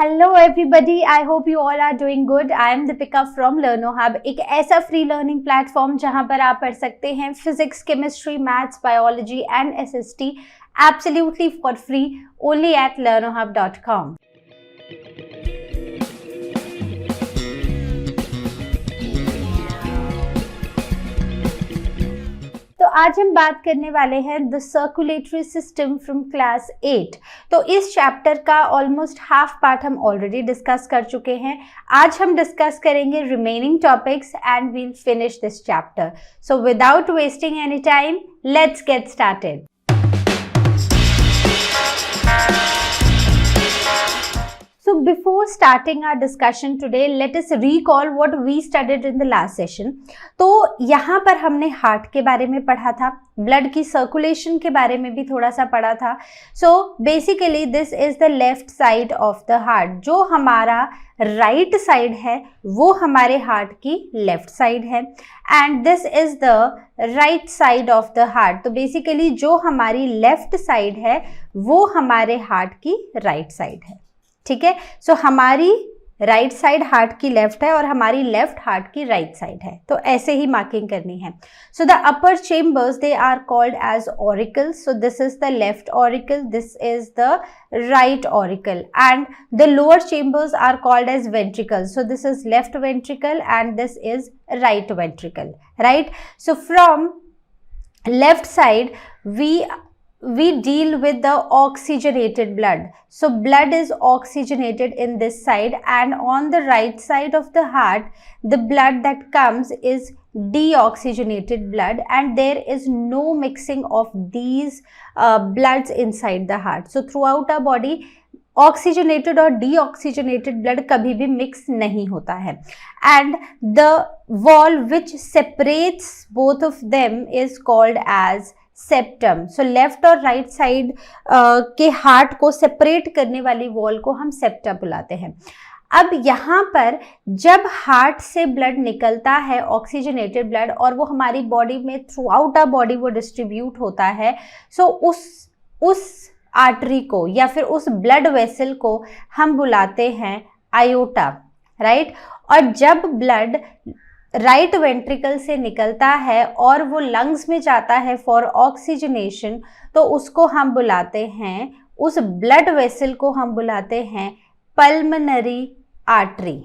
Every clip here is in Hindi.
Hello everybody, I hope you all are doing good. I am Deepika from Learnohub, एक ऐसा फ्री लर्निंग प्लेटफॉर्म जहां पर आप पढ़ सकते हैं physics, chemistry, maths, biology and SST absolutely for free only at learnohub.com। तो आज हम बात करने वाले हैं the circulatory system from class 8। तो इस चैप्टर का ऑलमोस्ट हाफ पार्ट हम ऑलरेडी डिस्कस कर चुके हैं। आज हम डिस्कस करेंगे remaining topics and we'll finish this chapter. So without wasting any time, let's get started. So before starting our discussion today, let us recall what we studied in the last session. तो यहाँ पर हमने हार्ट के बारे में पढ़ा था, ब्लड की सर्कुलेशन के बारे में भी थोड़ा सा पढ़ा था। So basically this is the left side of the heart. जो हमारा राइट साइड है वो हमारे हार्ट की लेफ्ट साइड है, and this is the right side of the heart. तो बेसिकली जो हमारी लेफ्ट साइड है वो हमारे हार्ट की राइट साइड है। ठीक है, सो हमारी राइट साइड हार्ट की लेफ्ट है और हमारी लेफ्ट हार्ट की राइट साइड है। तो ऐसे ही मार्किंग करनी है। So the upper chambers they are called as auricles. So this is the left auricle, this is the right auricle, and the lower chambers are called as ventricles. So this is left ventricle and this is right ventricle, right? So from left side we deal with the oxygenated blood. So blood is oxygenated in this side, and on the right side of the heart the blood that comes is deoxygenated blood, and there is no mixing of these bloods inside the heart. So throughout our body oxygenated और डीऑक्सीजनेटेड ब्लड कभी भी मिक्स नहीं होता है, and the wall which separates both of them is called as septum. So left और राइट साइड के हार्ट को सेपरेट करने वाली वॉल को हम सेप्टम बुलाते हैं। अब यहाँ पर जब हार्ट से ब्लड निकलता है, ऑक्सीजनेटेड ब्लड, और वो हमारी बॉडी में थ्रू आउट आवर बॉडी वो डिस्ट्रीब्यूट होता है, सो उस आर्टरी को या फिर उस ब्लड वेसल को हम बुलाते हैं आयोटा, राइट। और जब ब्लड राइट वेंट्रिकल से निकलता है और वो लंग्स में जाता है फॉर ऑक्सीजनेशन, तो उसको हम बुलाते हैं, उस ब्लड वेसल को हम बुलाते हैं pulmonary artery.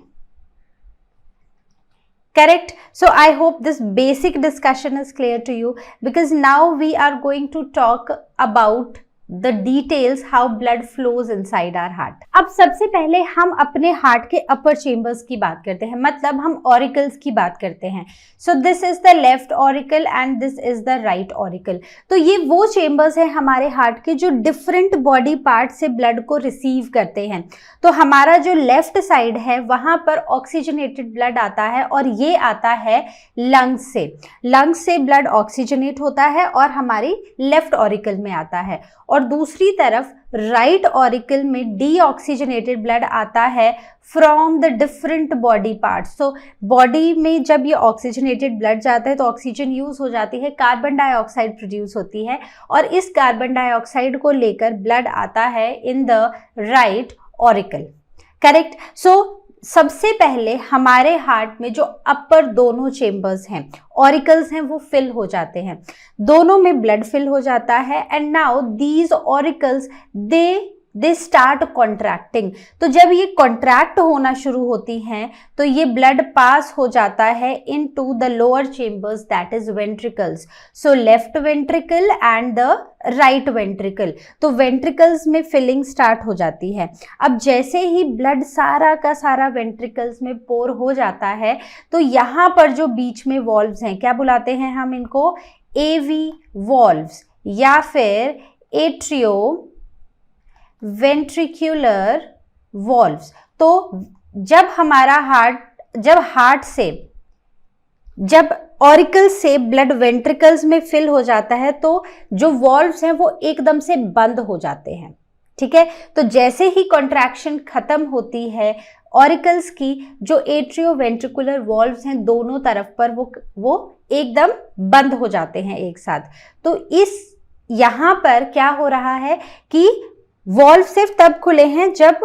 Correct? So I hope this basic discussion is clear to you, because now we are going to talk about the details how blood flows inside our heart. अब सबसे पहले हम अपने हार्ट के अपर चेम्बर्स की बात करते हैं, मतलब हम ऑरिकल्स की बात करते हैं। So this is the left auricle and this is the right auricle. तो ये वो चेम्बर्स हैं हमारे हार्ट के जो डिफरेंट बॉडी पार्ट से ब्लड को रिसीव करते हैं। तो हमारा जो लेफ्ट साइड है वहां पर ऑक्सीजनेटेड ब्लड आता है और ये आता है लंग्स से। लंग्स से ब्लड ऑक्सीजनेट होता है और हमारी लेफ्ट ऑरिकल में आता है, और दूसरी तरफ राइट ऑरिकल में डीऑक्सीजनेटेड ब्लड आता है from the different body parts. तो बॉडी में जब ये ऑक्सीजनेटेड ब्लड जाता है तो ऑक्सीजन यूज हो जाती है, कार्बन डाइऑक्साइड प्रोड्यूस होती है, और इस कार्बन डाइऑक्साइड को लेकर ब्लड आता है in the right auricle. Correct? So सबसे पहले हमारे हार्ट में जो अपर दोनों चेम्बर्स हैं, ऑरिकल्स हैं, वो फिल हो जाते हैं, दोनों में ब्लड फिल हो जाता है, and now these auricles they start contracting. तो जब ये कॉन्ट्रैक्ट होना शुरू होती हैं तो ये ब्लड पास हो जाता है into the lower chambers, that is ventricles. So left ventricle and the right ventricle. तो वेंट्रिकल्स में फिलिंग स्टार्ट हो जाती है। अब जैसे ही ब्लड सारा का सारा वेंट्रिकल्स में पोर हो जाता है, तो यहाँ पर जो बीच में वॉल्व्स हैं, क्या बुलाते हैं हम इनको? एवी वॉल्व्स या फिर एट्रियो वेंट्रिक्युलर वॉल्व्स। तो जब हमारा हार्ट से जब ऑरिकल से ब्लड वेंट्रिकल्स में फिल हो जाता है तो जो वॉल्व्स हैं वो एकदम से बंद हो जाते हैं। ठीक है, तो जैसे ही कॉन्ट्रैक्शन खत्म होती है ऑरिकल्स की, जो एट्रियो वेंट्रिकुलर वॉल्व्स हैं दोनों तरफ पर वो एकदम बंद हो जाते हैं एक साथ। तो इस यहाँ पर क्या हो रहा है कि वॉल्व सिर्फ तब खुले हैं जब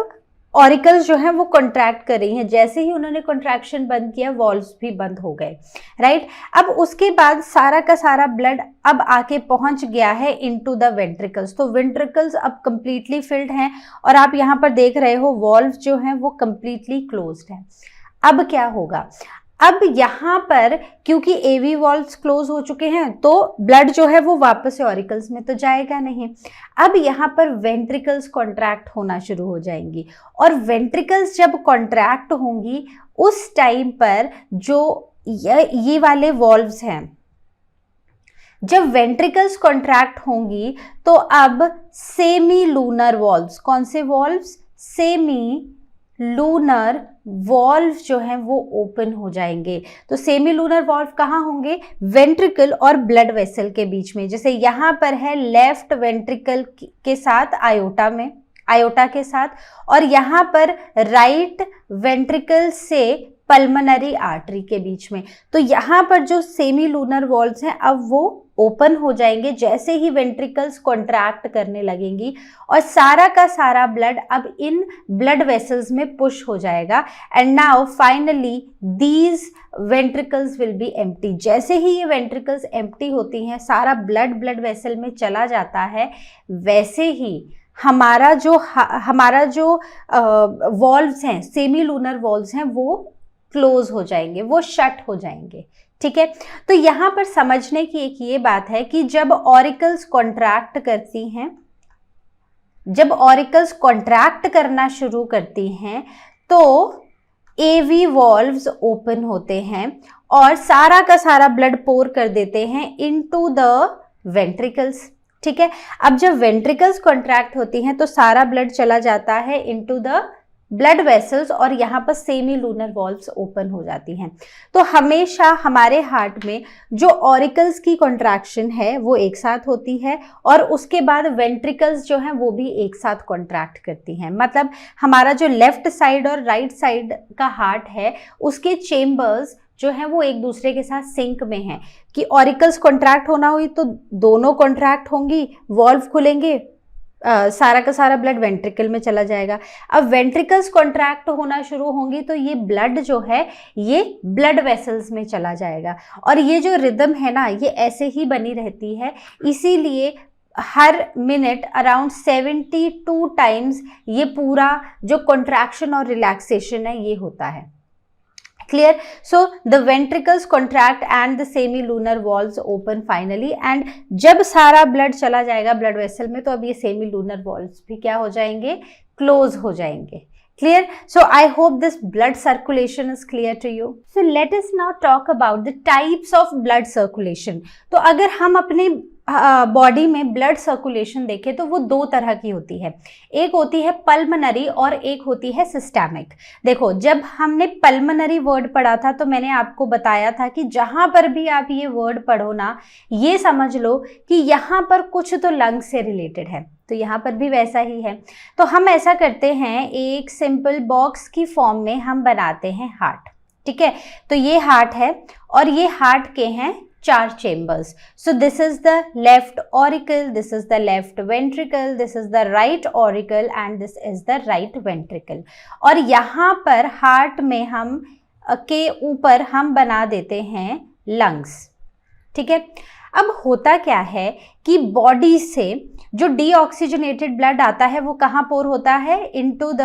ऑरिकल्स जो हैं वो कॉन्ट्रैक्ट कर रही हैं। जैसे ही उन्होंने कॉन्ट्रैक्शन बंद किया, वॉल्व्स भी बंद हो गए, राइट। अब उसके बाद सारा का सारा ब्लड अब आके पहुंच गया है इनटू द वेंट्रिकल्स। तो वेंट्रिकल्स अब कंप्लीटली फिल्ड हैं और आप यहाँ पर देख रहे हो वॉल्व जो हैं वो कंप्लीटली क्लोज्ड है। अब क्या होगा, अब यहाँ पर क्योंकि एवी वॉल्व्स क्लोज हो चुके हैं तो ब्लड जो है वो वापस से ऑरिकल्स में तो जाएगा नहीं। अब यहाँ पर वेंट्रिकल्स कॉन्ट्रैक्ट होना शुरू हो जाएंगी और वेंट्रिकल्स जब कॉन्ट्रैक्ट होंगी उस टाइम पर जो ये वाले वॉल्व्स हैं, जब वेंट्रिकल्स कॉन्ट्रैक्ट होंगी तो अब सेमी लूनर वॉल्व्स, कौन से वॉल्व्स, सेमी लूनर वॉल्व जो है वो ओपन हो जाएंगे। तो सेमी लूनर वॉल्व कहाँ होंगे, वेंट्रिकल और ब्लड वेसल के बीच में। जैसे यहाँ पर है लेफ्ट वेंट्रिकल के साथ आयोटा में, आयोटा के साथ, और यहाँ पर राइट वेंट्रिकल से पल्मोनरी आर्टरी के बीच में। तो यहाँ पर जो सेमी लूनर वॉल्व्स हैं अब वो ओपन हो जाएंगे जैसे ही वेंट्रिकल्स कॉन्ट्रैक्ट करने लगेंगी और सारा का सारा ब्लड अब इन ब्लड वेसल्स में पुश हो जाएगा। And now finally these ventricles will be empty. जैसे ही ये वेंट्रिकल्स एम्प्टी होती हैं, सारा ब्लड वेसल में चला जाता है, वैसे ही हमारा जो वॉल्व्स हैं, सेमी लूनर वॉल्व्स हैं, वो क्लोज हो जाएंगे, वो शट हो जाएंगे। ठीक है, तो यहाँ पर समझने की एक ये बात है कि जब ऑरिकल्स कॉन्ट्रैक्ट करती हैं, जब ऑरिकल्स कॉन्ट्रैक्ट करना शुरू करती हैं तो एवी वॉल्व्स ओपन होते हैं और सारा का सारा ब्लड पोर कर देते हैं इनटू द वेंट्रिकल्स। ठीक है, अब जब वेंट्रिकल्स कॉन्ट्रैक्ट होती हैं तो सारा ब्लड चला जाता है इनटू द ब्लड वेसल्स और यहाँ पर सेमी लूनर वॉल्व्स ओपन हो जाती हैं। तो हमेशा हमारे हार्ट में जो ऑरिकल्स की कॉन्ट्रैक्शन है वो एक साथ होती है और उसके बाद वेंट्रिकल्स जो हैं वो भी एक साथ कॉन्ट्रैक्ट करती हैं। मतलब हमारा जो लेफ्ट साइड और राइट साइड का हार्ट है उसके चेम्बर्स जो है वो एक दूसरे के साथ सिंक में हैं कि ऑरिकल्स कॉन्ट्रैक्ट होना हुई तो दोनों कॉन्ट्रैक्ट होंगी, वॉल्व खुलेंगे, सारा का सारा ब्लड वेंट्रिकल में चला जाएगा। अब वेंट्रिकल्स कॉन्ट्रैक्ट होना शुरू होंगी तो ये ब्लड जो है ये ब्लड वेसल्स में चला जाएगा और ये जो रिदम है ना ये ऐसे ही बनी रहती है। इसीलिए हर मिनट अराउंड 72 टाइम्स ये पूरा जो कॉन्ट्रैक्शन और रिलैक्सेशन है ये होता है। Clear? So the ventricles contract and the semilunar valves open finally and जब सारा ब्लड चला जाएगा ब्लड वेसल में तो अब ये सेमीलूनर वॉल्व्स भी क्या हो जाएंगे, क्लोज हो जाएंगे। Clear? So I hope this blood circulation is clear to you. So let us now talk about the types of blood circulation. तो अगर हम अपने बॉडी में ब्लड सर्कुलेशन देखें तो वो दो तरह की होती है, एक होती है पल्मोनरी और एक होती है सिस्टेमिक। देखो जब हमने पल्मोनरी वर्ड पढ़ा था तो मैंने आपको बताया था कि जहाँ पर भी आप ये वर्ड पढ़ो ना ये समझ लो कि यहाँ पर कुछ तो लंग्स से रिलेटेड है, तो यहाँ पर भी वैसा ही है। तो हम ऐसा करते हैं, एक सिंपल बॉक्स की फॉर्म में हम बनाते हैं हार्ट। ठीक है, तो ये हार्ट है और ये हार्ट के हैं 4 chambers. So this is the left auricle, this is the left ventricle, this is the right auricle and this is the right ventricle. और यहाँ पर हार्ट में हम के ऊपर हम बना देते हैं लंग्स। ठीक है, अब होता क्या है कि बॉडी से जो डीऑक्सीजनेटेड ब्लड आता है वो कहाँ पोर होता है, into the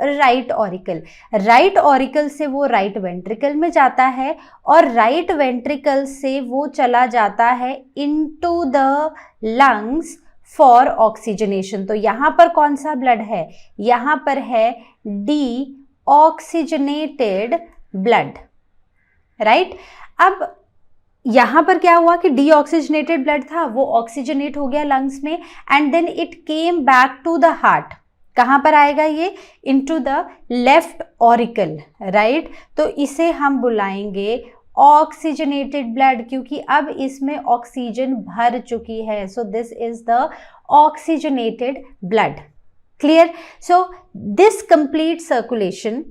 right auricle. Right auricle से वो राइट वेंट्रिकल में जाता है और राइट वेंट्रिकल से वो चला जाता है into the lungs for oxygenation. तो यहाँ पर कौन सा ब्लड है, यहाँ पर है डीऑक्सीजनेटेड ब्लड, राइट। अब यहाँ पर क्या हुआ कि डीऑक्सीजनेटेड ब्लड था वो ऑक्सीजनेट हो गया लंग्स में and then it came back to the heart. कहाँ पर आएगा ये, into the left auricle, right. तो इसे हम बुलाएंगे ऑक्सीजनेटेड ब्लड क्योंकि अब इसमें ऑक्सीजन भर चुकी है। So this is the oxygenated blood. Clear? So this complete circulation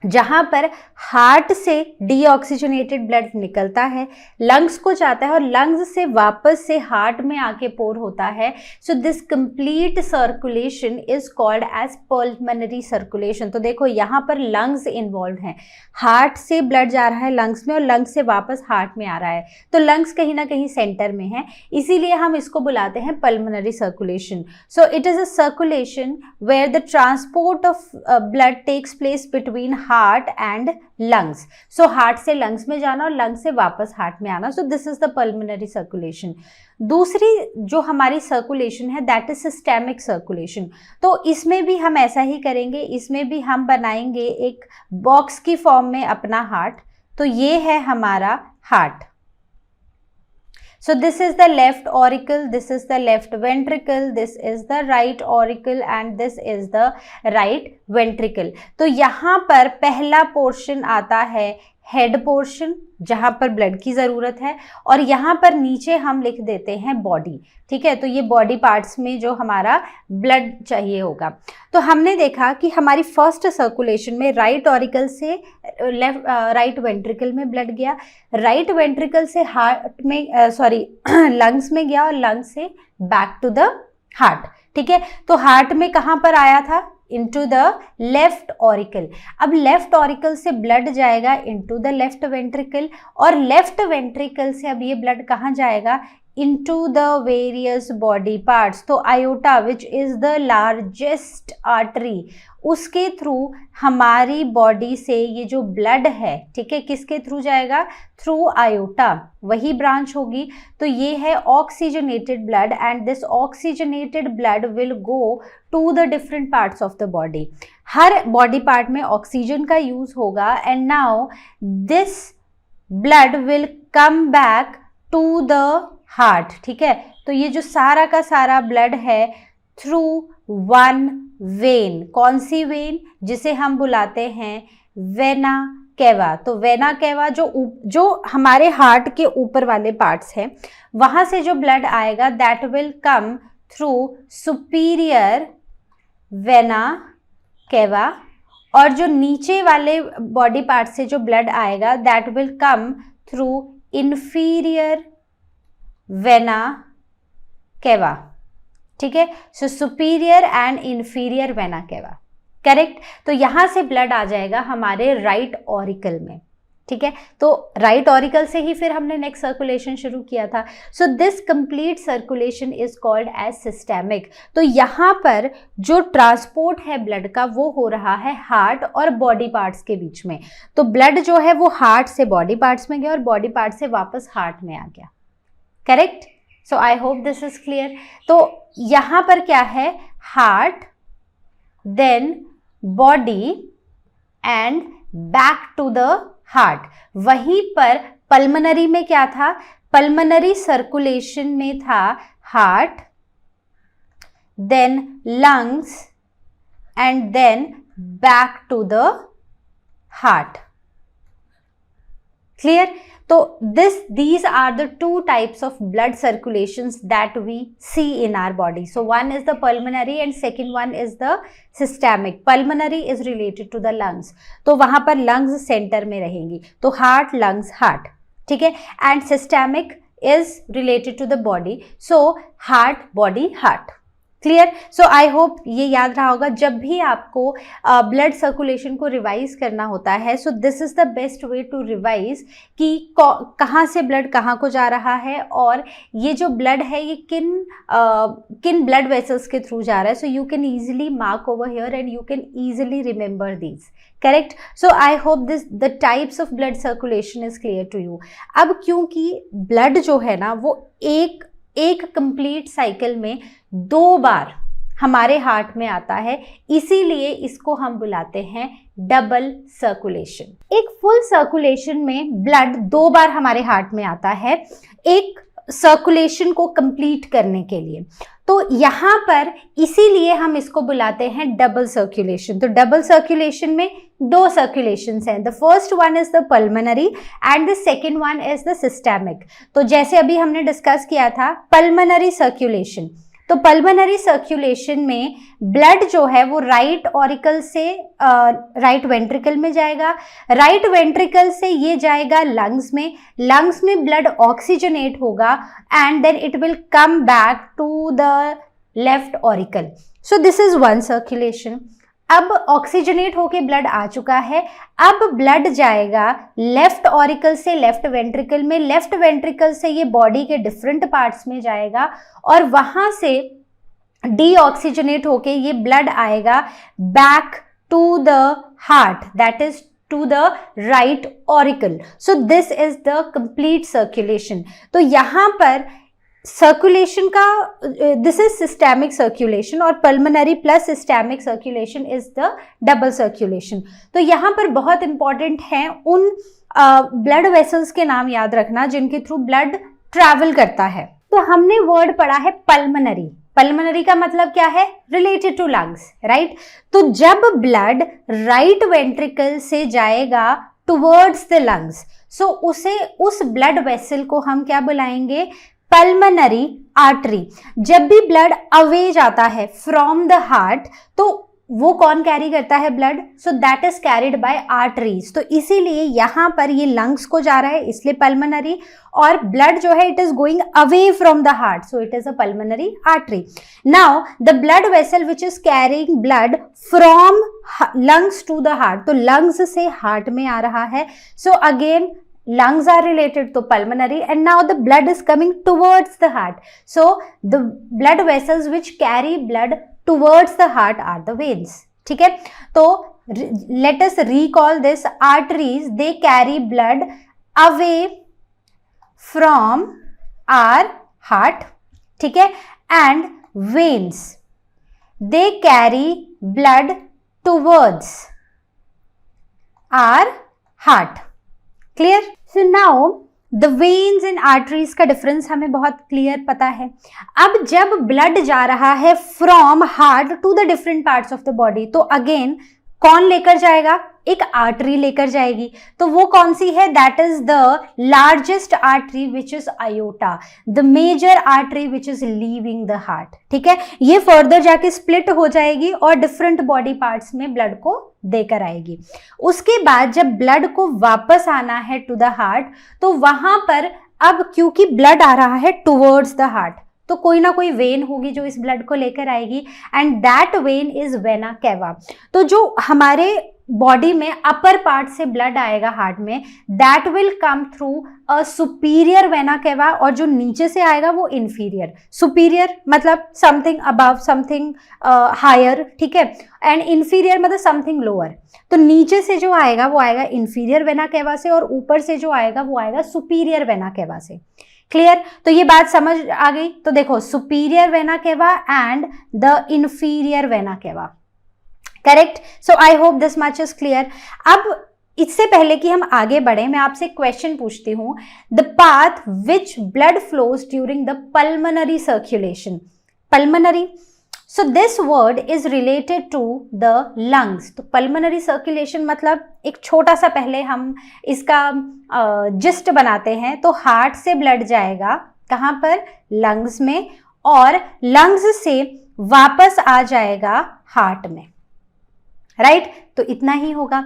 जहां पर हार्ट से डीऑक्सीजनेटेड ब्लड निकलता है, लंग्स को जाता है और लंग्स से वापस से हार्ट में आके पोर होता है. So this complete circulation is called as pulmonary circulation. तो देखो यहाँ पर लंग्स इन्वॉल्व हैं, हार्ट से ब्लड जा रहा है लंग्स में और लंग्स से वापस हार्ट में आ रहा है. तो लंग्स कहीं ना कहीं सेंटर में है, इसीलिए हम इसको बुलाते हैं pulmonary circulation. So it is a circulation where the transport of blood takes place between heart and lungs. So heart से लंग्स में जाना और लंग्स से वापस हार्ट में आना. So this is the pulmonary circulation. दूसरी जो हमारी सर्कुलेशन है दैट इज सिस्टेमिक सर्कुलेशन. तो इसमें भी हम ऐसा ही करेंगे, इसमें भी हम बनाएंगे एक बॉक्स की फॉर्म में अपना हार्ट. तो ये है हमारा heart. So this is the left auricle, this is the left ventricle, this is the right auricle and this is the right ventricle. तो यहाँ पर पहला पोर्शन आता है हेड पोर्शन जहाँ पर ब्लड की ज़रूरत है, और यहाँ पर नीचे हम लिख देते हैं बॉडी. ठीक है, तो ये बॉडी पार्ट्स में जो हमारा ब्लड चाहिए होगा. तो हमने देखा कि हमारी फर्स्ट सर्कुलेशन में राइट ऑरिकल से राइट वेंट्रिकल में ब्लड गया, राइट वेंट्रिकल से हार्ट में लंग्स में गया और लंग्स से बैक टू द हार्ट. ठीक है, तो हार्ट में कहाँ पर आया था? into the left auricle. अब left auricle से blood जाएगा into the left ventricle और left ventricle से अब ये blood कहाँ जाएगा? into the various body parts. तो aorta which is the largest artery, उसके थ्रू हमारी बॉडी से ये जो ब्लड है, ठीक है, किसके थ्रू जाएगा? थ्रू आयोटा, वही ब्रांच होगी. तो ये है oxygenated blood and this oxygenated blood will go to the different parts of the body. हर बॉडी पार्ट में ऑक्सीजन का यूज होगा and now this blood will come back to the heart. ठीक है, तो ये जो सारा का सारा ब्लड है थ्रू वन वेन. कौन सी वेन? जिसे हम बुलाते हैं वेना केवा. तो वेना केवा जो हमारे हार्ट के ऊपर वाले पार्ट्स हैं, वहां से जो ब्लड आएगा that will come through superior vena cava, और जो नीचे वाले बॉडी पार्ट से जो ब्लड आएगा that will come through inferior vena cava. ठीक है, सो superior and inferior vena cava. Correct. तो यहां से ब्लड आ जाएगा हमारे राइट ऑरिकल में. ठीक है, तो राइट ऑरिकल से ही फिर हमने नेक्स्ट सर्कुलेशन शुरू किया था. So this complete circulation is called as systemic. तो यहाँ पर जो ट्रांसपोर्ट है ब्लड का वो हो रहा है हार्ट और बॉडी पार्ट्स के बीच में. तो ब्लड जो है वो हार्ट से बॉडी पार्ट्स में गया और बॉडी पार्ट से वापस हार्ट में आ गया. Correct. So I hope this is clear. तो यहाँ पर क्या है? Heart, then body and back to the heart. वहीं पर पल्मोनरी में क्या था? पल्मोनरी सर्कुलेशन में था heart, then lungs and then back to the heart. Clear? तो these are the two types of blood circulations that we see in our body. So one is the pulmonary and second one is the systemic. Pulmonary is related to the lungs. तो वहां पर lungs center में रहेंगी. तो heart, lungs, heart. ठीक है. And systemic is related to the body. So heart, body, heart. Clear? So I hope ये याद रहा होगा जब भी आपको ब्लड सर्कुलेशन को रिवाइज करना होता है. So this is the best way to revise कि कहाँ से ब्लड कहाँ को जा रहा है और ये जो ब्लड है ये किन ब्लड वेसल्स के थ्रू जा रहा है. So you can easily mark over here and you can easily remember these. Correct. So I hope the types of blood circulation is clear to you. अब क्योंकि ब्लड जो है ना वो एक कंप्लीट साइकिल में 2 बार हमारे हार्ट में आता है, इसीलिए इसको हम बुलाते हैं डबल सर्कुलेशन. एक फुल सर्कुलेशन में ब्लड 2 बार हमारे हार्ट में आता है एक सर्कुलेशन को कंप्लीट करने के लिए. तो यहाँ पर इसीलिए हम इसको बुलाते हैं डबल सर्कुलेशन. तो डबल सर्कुलेशन में 2 सर्कुलेशंस हैं. The first one is the pulmonary and the second one is the systemic. तो जैसे अभी हमने डिस्कस किया था पल्मोनरी सर्कुलेशन. तो पल्मोनरी सर्कुलेशन में ब्लड जो है वो राइट ऑरिकल से राइट वेंट्रिकल में जाएगा, राइट वेंट्रिकल से ये जाएगा लंग्स में ब्लड ऑक्सीजनेट होगा and then it will come back to the left auricle. So this is one circulation. अब ऑक्सीजनेट होके ब्लड आ चुका है, अब ब्लड जाएगा लेफ्ट ऑरिकल से लेफ्ट वेंट्रिकल में, लेफ्ट वेंट्रिकल से ये बॉडी के डिफरेंट पार्ट्स में जाएगा और वहां से डीऑक्सीजनेट होके ये ब्लड आएगा back to the heart, that is to the right auricle. So this is the complete circulation. तो यहाँ पर सर्कुलेशन का दिस इज सिस्टेमिक सर्कुलेशन और pulmonary plus systemic circulation is the double circulation. तो यहाँ पर बहुत इंपॉर्टेंट है उन ब्लड वेसल्स के नाम याद रखना जिनके थ्रू ब्लड ट्रैवल करता है. तो हमने वर्ड पढ़ा है पल्मोनरी. पल्मोनरी का मतलब क्या है? Related to lungs, right. तो जब ब्लड राइट वेंट्रिकल से जाएगा टुवर्ड्स द लंग्स, सो उसे उस ब्लड वेसल को हम क्या बुलाएंगे? Pulmonary artery. जब भी ब्लड अवे जाता है फ्रॉम द हार्ट तो वो कौन कैरी करता है? Blood. So that is carried by arteries. तो इसीलिए यहां पर ये लंग्स को जा रहा है इसलिए पल्मोनरी, और ब्लड जो है it is going away from the heart, so it is a pulmonary artery. Now the blood vessel which is carrying blood from lungs to the heart, तो लंग्स से हार्ट में आ रहा है. So again lungs are related to pulmonary and now the blood is coming towards the heart. So the blood vessels which carry blood towards the heart are the veins. ठीक है. तो let us recall this. Arteries they carry blood away from our heart. ठीक है. And veins they carry blood towards our heart. Clear? So now the veins and arteries का डिफरेंस हमें बहुत क्लियर पता है. अब जब ब्लड जा रहा है from heart to the different parts of the body, तो अगेन कौन लेकर जाएगा? एक आर्टरी लेकर जाएगी. तो वो कौन सी है? That is the largest artery which is aorta, the major artery which is leaving the heart. ठीक है. ये फर्दर जाके स्प्लिट हो जाएगी और डिफरेंट बॉडी पार्ट्स में ब्लड को देकर आएगी. उसके बाद जब ब्लड को वापस आना है टू द हार्ट, तो वहां पर अब क्योंकि ब्लड आ रहा है टुवर्ड्स द हार्ट, तो कोई ना कोई वेन होगी जो इस ब्लड को लेकर आएगी and that when is vena cava. तो जो हमारे बॉडी में अपर पार्ट से ब्लड आएगा हार्ट में, that will come through a superior vena cava, और जो नीचे से आएगा वो इंफीरियर. सुपीरियर मतलब समथिंग अबव, समथिंग हायर. ठीक है. एंड इंफीरियर मतलब समथिंग लोअर. तो नीचे से जो आएगा वो आएगा इंफीरियर वेना केवा से और ऊपर से जो आएगा वो आएगा सुपीरियर वेना केवा से. क्लियर? तो ये बात समझ आ गई. तो देखो superior vena cava and the inferior vena cava. Correct? So I hope this much is clear. अब इससे पहले कि हम आगे बढ़े मैं आपसे क्वेश्चन पूछती हूं. The path which blood flows during the pulmonary circulation. Pulmonary, so this word is related to the lungs. तो pulmonary circulation मतलब एक छोटा सा पहले हम इसका जिस्ट बनाते हैं. तो हार्ट से ब्लड जाएगा कहाँ पर? लंग्स में, और लंग्स से वापस आ जाएगा हार्ट में, राइट? तो इतना ही होगा.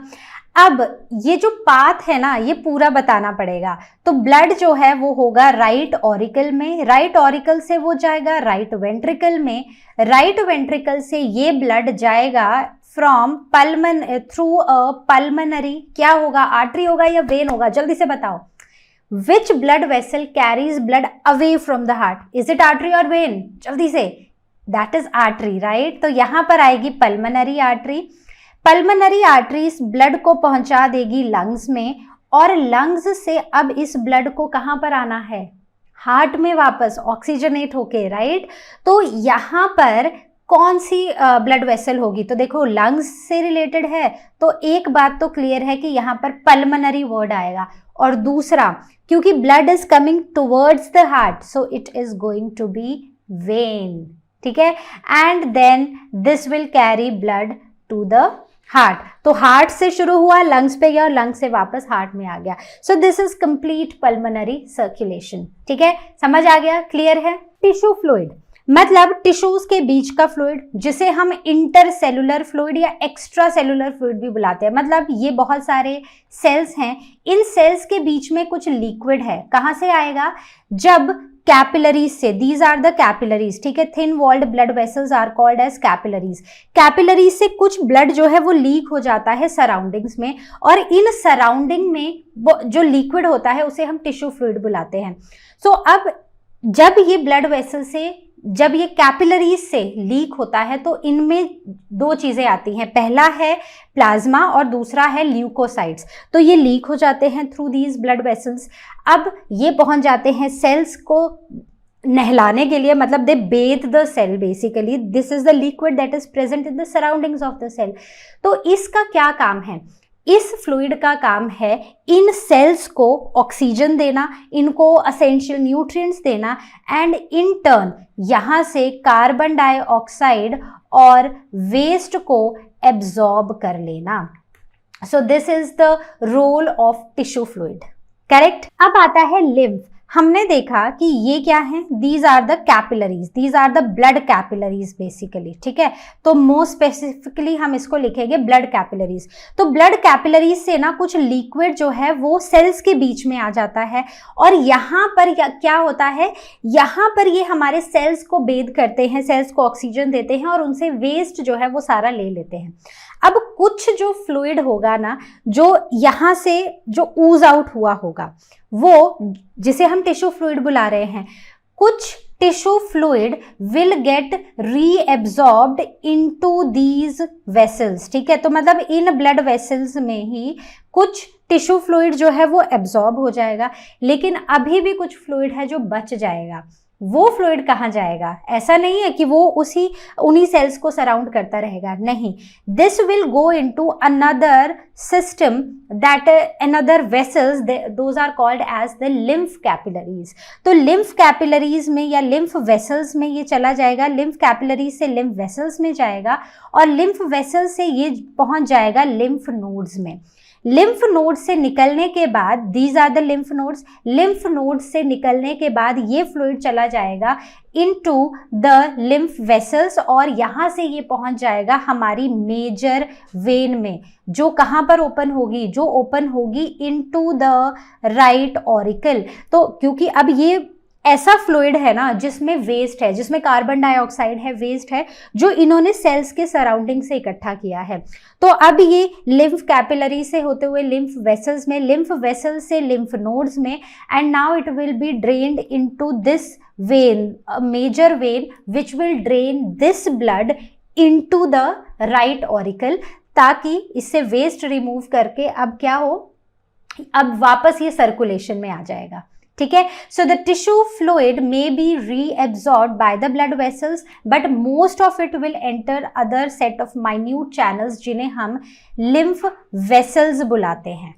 अब ये जो पाथ है ना ये पूरा बताना पड़ेगा. तो ब्लड जो है वो होगा राइट ऑरिकल में, राइट ऑरिकल से वो जाएगा राइट वेंट्रिकल में, राइट वेंट्रिकल से ये ब्लड जाएगा फ्रॉम थ्रू अ पल्मोनरी. क्या होगा? आर्टरी होगा या वेन होगा? जल्दी से बताओ. Which blood vessel carries blood away from the heart? Is it artery और वेन? जल्दी से. That is artery, right? तो यहां पर आएगी pulmonary artery. Pulmonary arteries blood को पहुंचा देगी लंग्स में, और लंग्स से अब इस ब्लड को कहां पर आना है? हार्ट में वापस ऑक्सीजनेट होके, राइट? तो यहां पर कौन सी ब्लड वेसल होगी? तो देखो लंग्स से रिलेटेड है तो एक बात तो क्लियर है कि यहां पर पल्मोनरी वर्ड आएगा, और दूसरा क्योंकि blood is coming towards the heart so it is going to be vein. ठीक है. And then this will carry blood to the heart. तो हार्ट से शुरू हुआ, लंग्स पे गया और लंग्स से वापस हार्ट में आ गया. सो this is complete pulmonary circulation. ठीक है. समझ आ गया? क्लियर है? Tissue fluid. मतलब टिश्यूज के बीच का फ्लूइड, जिसे हम इंटरसेलुलर फ्लूइड या एक्स्ट्रा सेलुलर फ्लूइड भी बुलाते हैं। मतलब ये बहुत सारे सेल्स हैं, इन सेल्स के बीच में कुछ लिक्विड है। कहाँ से आएगा? जब कैपिलरीज से, दीज आर द कैपिलरीज, ठीक है, thin walled blood vessels are called as capillaries. Capillaries से कुछ ब्लड जो है वो लीक हो जाता है सराउंडिंग्स में, और इन सराउंडिंग में जो लिक्विड होता है उसे हम टिश्यू फ्लूइड बुलाते हैं। सो अब जब ये ब्लड वेसल से, जब ये कैपिलरीज से लीक होता है तो इनमें दो चीजें आती हैं, पहला है प्लाज्मा और दूसरा है ल्यूकोसाइट्स। तो ये लीक हो जाते हैं थ्रू दीज ब्लड वेसल्स। अब ये पहुंच जाते हैं सेल्स को नहलाने के लिए, मतलब they bathe the cell basically, this is the liquid that is present in the surroundings of the cell. तो इसका क्या काम है? इस फ्लूइड का काम है इन सेल्स को ऑक्सीजन देना, इनको असेंशियल न्यूट्रिएंट्स देना, एंड इन टर्न यहाँ से कार्बन डाइऑक्साइड और वेस्ट को एब्जॉर्ब कर लेना। So this is the role of tissue fluid, correct. अब आता है लिम्फ। हमने देखा कि ये क्या है? These are the capillaries, these are the blood capillaries basically, ठीक है। तो मोस्ट स्पेसिफिकली हम इसको लिखेंगे ब्लड कैपिलरीज। तो ब्लड कैपिलरीज से ना कुछ लिक्विड जो है वो सेल्स के बीच में आ जाता है, और यहाँ पर क्या होता है? यहाँ पर ये हमारे सेल्स को बेध करते हैं, सेल्स को ऑक्सीजन देते हैं और उनसे वेस्ट जो है वो सारा ले लेते हैं। अब कुछ जो फ्लूइड होगा ना, जो यहाँ से जो ऊज आउट हुआ होगा, वो जिसे हम टिश्यू फ्लूइड बुला रहे हैं, कुछ tissue fluid will get reabsorbed into these vessels, ठीक है। तो मतलब इन ब्लड वेसल्स में ही कुछ टिश्यू फ्लूइड जो है वो एब्जॉर्ब हो जाएगा, लेकिन अभी भी कुछ फ्लूइड है जो बच जाएगा। वो फ्लूइड कहाँ जाएगा? ऐसा नहीं है कि वो उन्हीं सेल्स को सराउंड करता रहेगा, नहीं। This will go into another system that another vessels, those are called as the lymph capillaries. तो लिम्फ कैपिलरीज में या लिम्फ वेसल्स में ये चला जाएगा, लिम्फ कैपिलरीज से लिम्फ वेसल्स में जाएगा, और लिम्फ वेसल्स से ये पहुंच जाएगा लिम्फ नोड्स में। लिम्फ नोड से निकलने के बाद, these are the lymph nodes, lymph node से निकलने के बाद ये फ्लूइड चला जाएगा इनटू द लिम्फ वेसल्स, और यहाँ से ये पहुँच जाएगा हमारी मेजर वेन में, जो कहाँ पर ओपन होगी? जो ओपन होगी इनटू द राइट ऑरिकल। तो क्योंकि अब ये ऐसा फ्लूइड है ना जिसमें वेस्ट है, जिसमें कार्बन डाइऑक्साइड है, वेस्ट है, जो इन्होंने सेल्स के सराउंडिंग से इकट्ठा किया है। तो अब ये लिम्फ कैपिलरी से होते हुए लिम्फ वेसल्स में, लिम्फ वेसल्स से लिम्फ नोड्स में, and now it will be drained into this vein, major vein which will drain this blood into the right auricle, ताकि इससे वेस्ट रिमूव करके अब क्या हो? अब वापस ये सर्कुलेशन में आ जाएगा, ठीक है। So the tissue fluid may be reabsorbed by the blood vessels, but most of it will enter other set of minute channels, जिन्हें हम लिम्फ वेसल्स बुलाते हैं।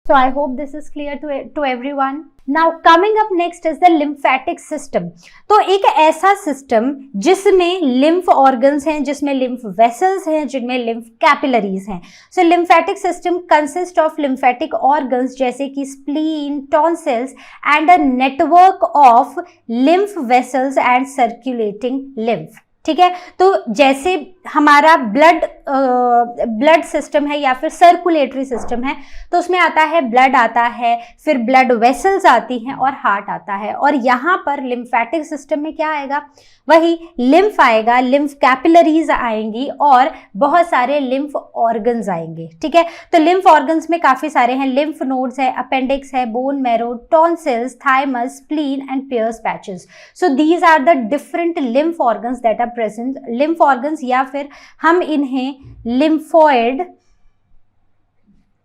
So I hope this is clear to everyone. Now coming up next is the lymphatic system. तो एक ऐसा सिस्टम जिसमें लिम्फ ऑर्गन्स हैं, जिसमें लिम्फ वेसल्स हैं, जिनमें लिम्फ कैपिलरीज हैं। So lymphatic system consist of lymphatic organs जैसे कि spleen, tonsils and a network of lymph vessels and circulating lymph, ठीक है। तो जैसे हमारा ब्लड सिस्टम है या फिर सर्कुलेटरी सिस्टम है, तो उसमें आता है ब्लड आता है, फिर ब्लड वेसल्स आती हैं और हार्ट आता है। और यहाँ पर लिम्फेटिक सिस्टम में क्या आएगा? वही लिम्फ आएगा, लिम्फ कैपिलरीज आएंगी और बहुत सारे लिम्फ ऑर्गन्स आएंगे, ठीक है। तो लिम्फ ऑर्गन्स में काफी सारे हैं, लिम्फ नोड्स है, अपेंडिक्स है, bone marrow, tonsils, thymus, spleen and Peyer's patches. So these are the different lymph organs that are present. Lymph organs या फिर हम इन्हें लिम्फोइड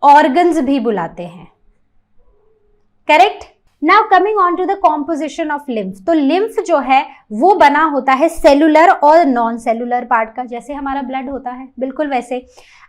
ऑर्गन्स भी बुलाते हैं, correct. Now coming on to the composition of lymph. तो लिम्फ जो है वो बना होता है सेलुलर और नॉन सेलुलर पार्ट का, जैसे हमारा ब्लड होता है, बिल्कुल वैसे।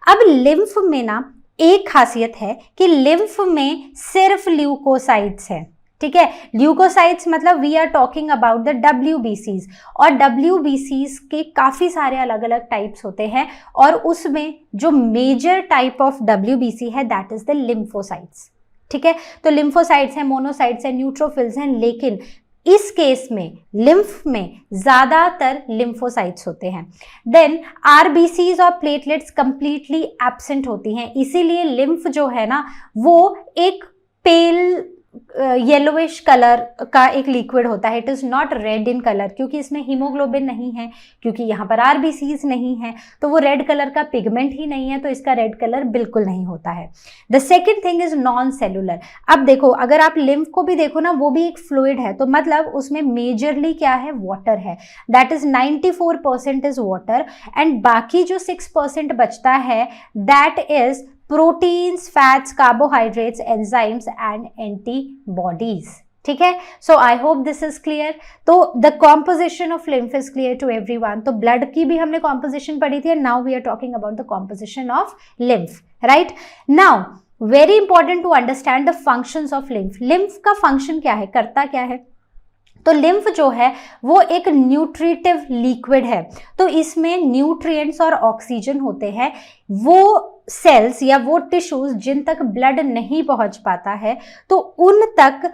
अब लिम्फ में ना एक खासियत है कि लिम्फ में सिर्फ ल्यूकोसाइट्स हैं, ठीक है। ल्यूकोसाइट्स मतलब we are talking about the WBCs, और WBCs के काफ़ी सारे अलग अलग टाइप्स होते हैं, और उसमें जो मेजर टाइप ऑफ WBC है दैट इज द लिम्फोसाइट्स, ठीक है। तो लिम्फोसाइट्स हैं, मोनोसाइट्स हैं, न्यूट्रोफिल्स हैं, लेकिन इस केस में लिम्फ में ज्यादातर लिम्फोसाइट्स होते हैं। देन आरबीसीज और प्लेटलेट्स कंप्लीटली एब्सेंट होती हैं, इसीलिए लिम्फ जो है ना वो एक पेल येलोइश कलर का एक लिक्विड होता है। It is not red in colour, क्योंकि इसमें हीमोग्लोबिन नहीं है, क्योंकि यहाँ पर आरबीसीज नहीं है, तो वो रेड कलर का पिगमेंट ही नहीं है, तो इसका रेड कलर बिल्कुल नहीं होता है। The second thing is non cellular. अब देखो, अगर आप लिम्फ को भी देखो ना, वो भी एक फ्लूइड है, तो मतलब उसमें मेजरली क्या है, वाटर है। That is 94% is water, and बाकी जो 6% बचता है that is proteins, fats, carbohydrates, enzymes and antibodies. ठीक है, so I hope this is clear. तो the composition of lymph is clear to everyone. तो ब्लड की भी हमने कॉम्पोजिशन पढ़ी थी, and now we are talking about the composition of lymph, right. Now very important to understand the functions of lymph. Lymph का फंक्शन क्या है, करता क्या है? तो लिम्फ जो है वो एक न्यूट्रिटिव लिक्विड है, तो इसमें न्यूट्रिएंट्स और ऑक्सीजन होते हैं। वो सेल्स या वो टिश्यूज जिन तक ब्लड नहीं पहुंच पाता है, तो उन तक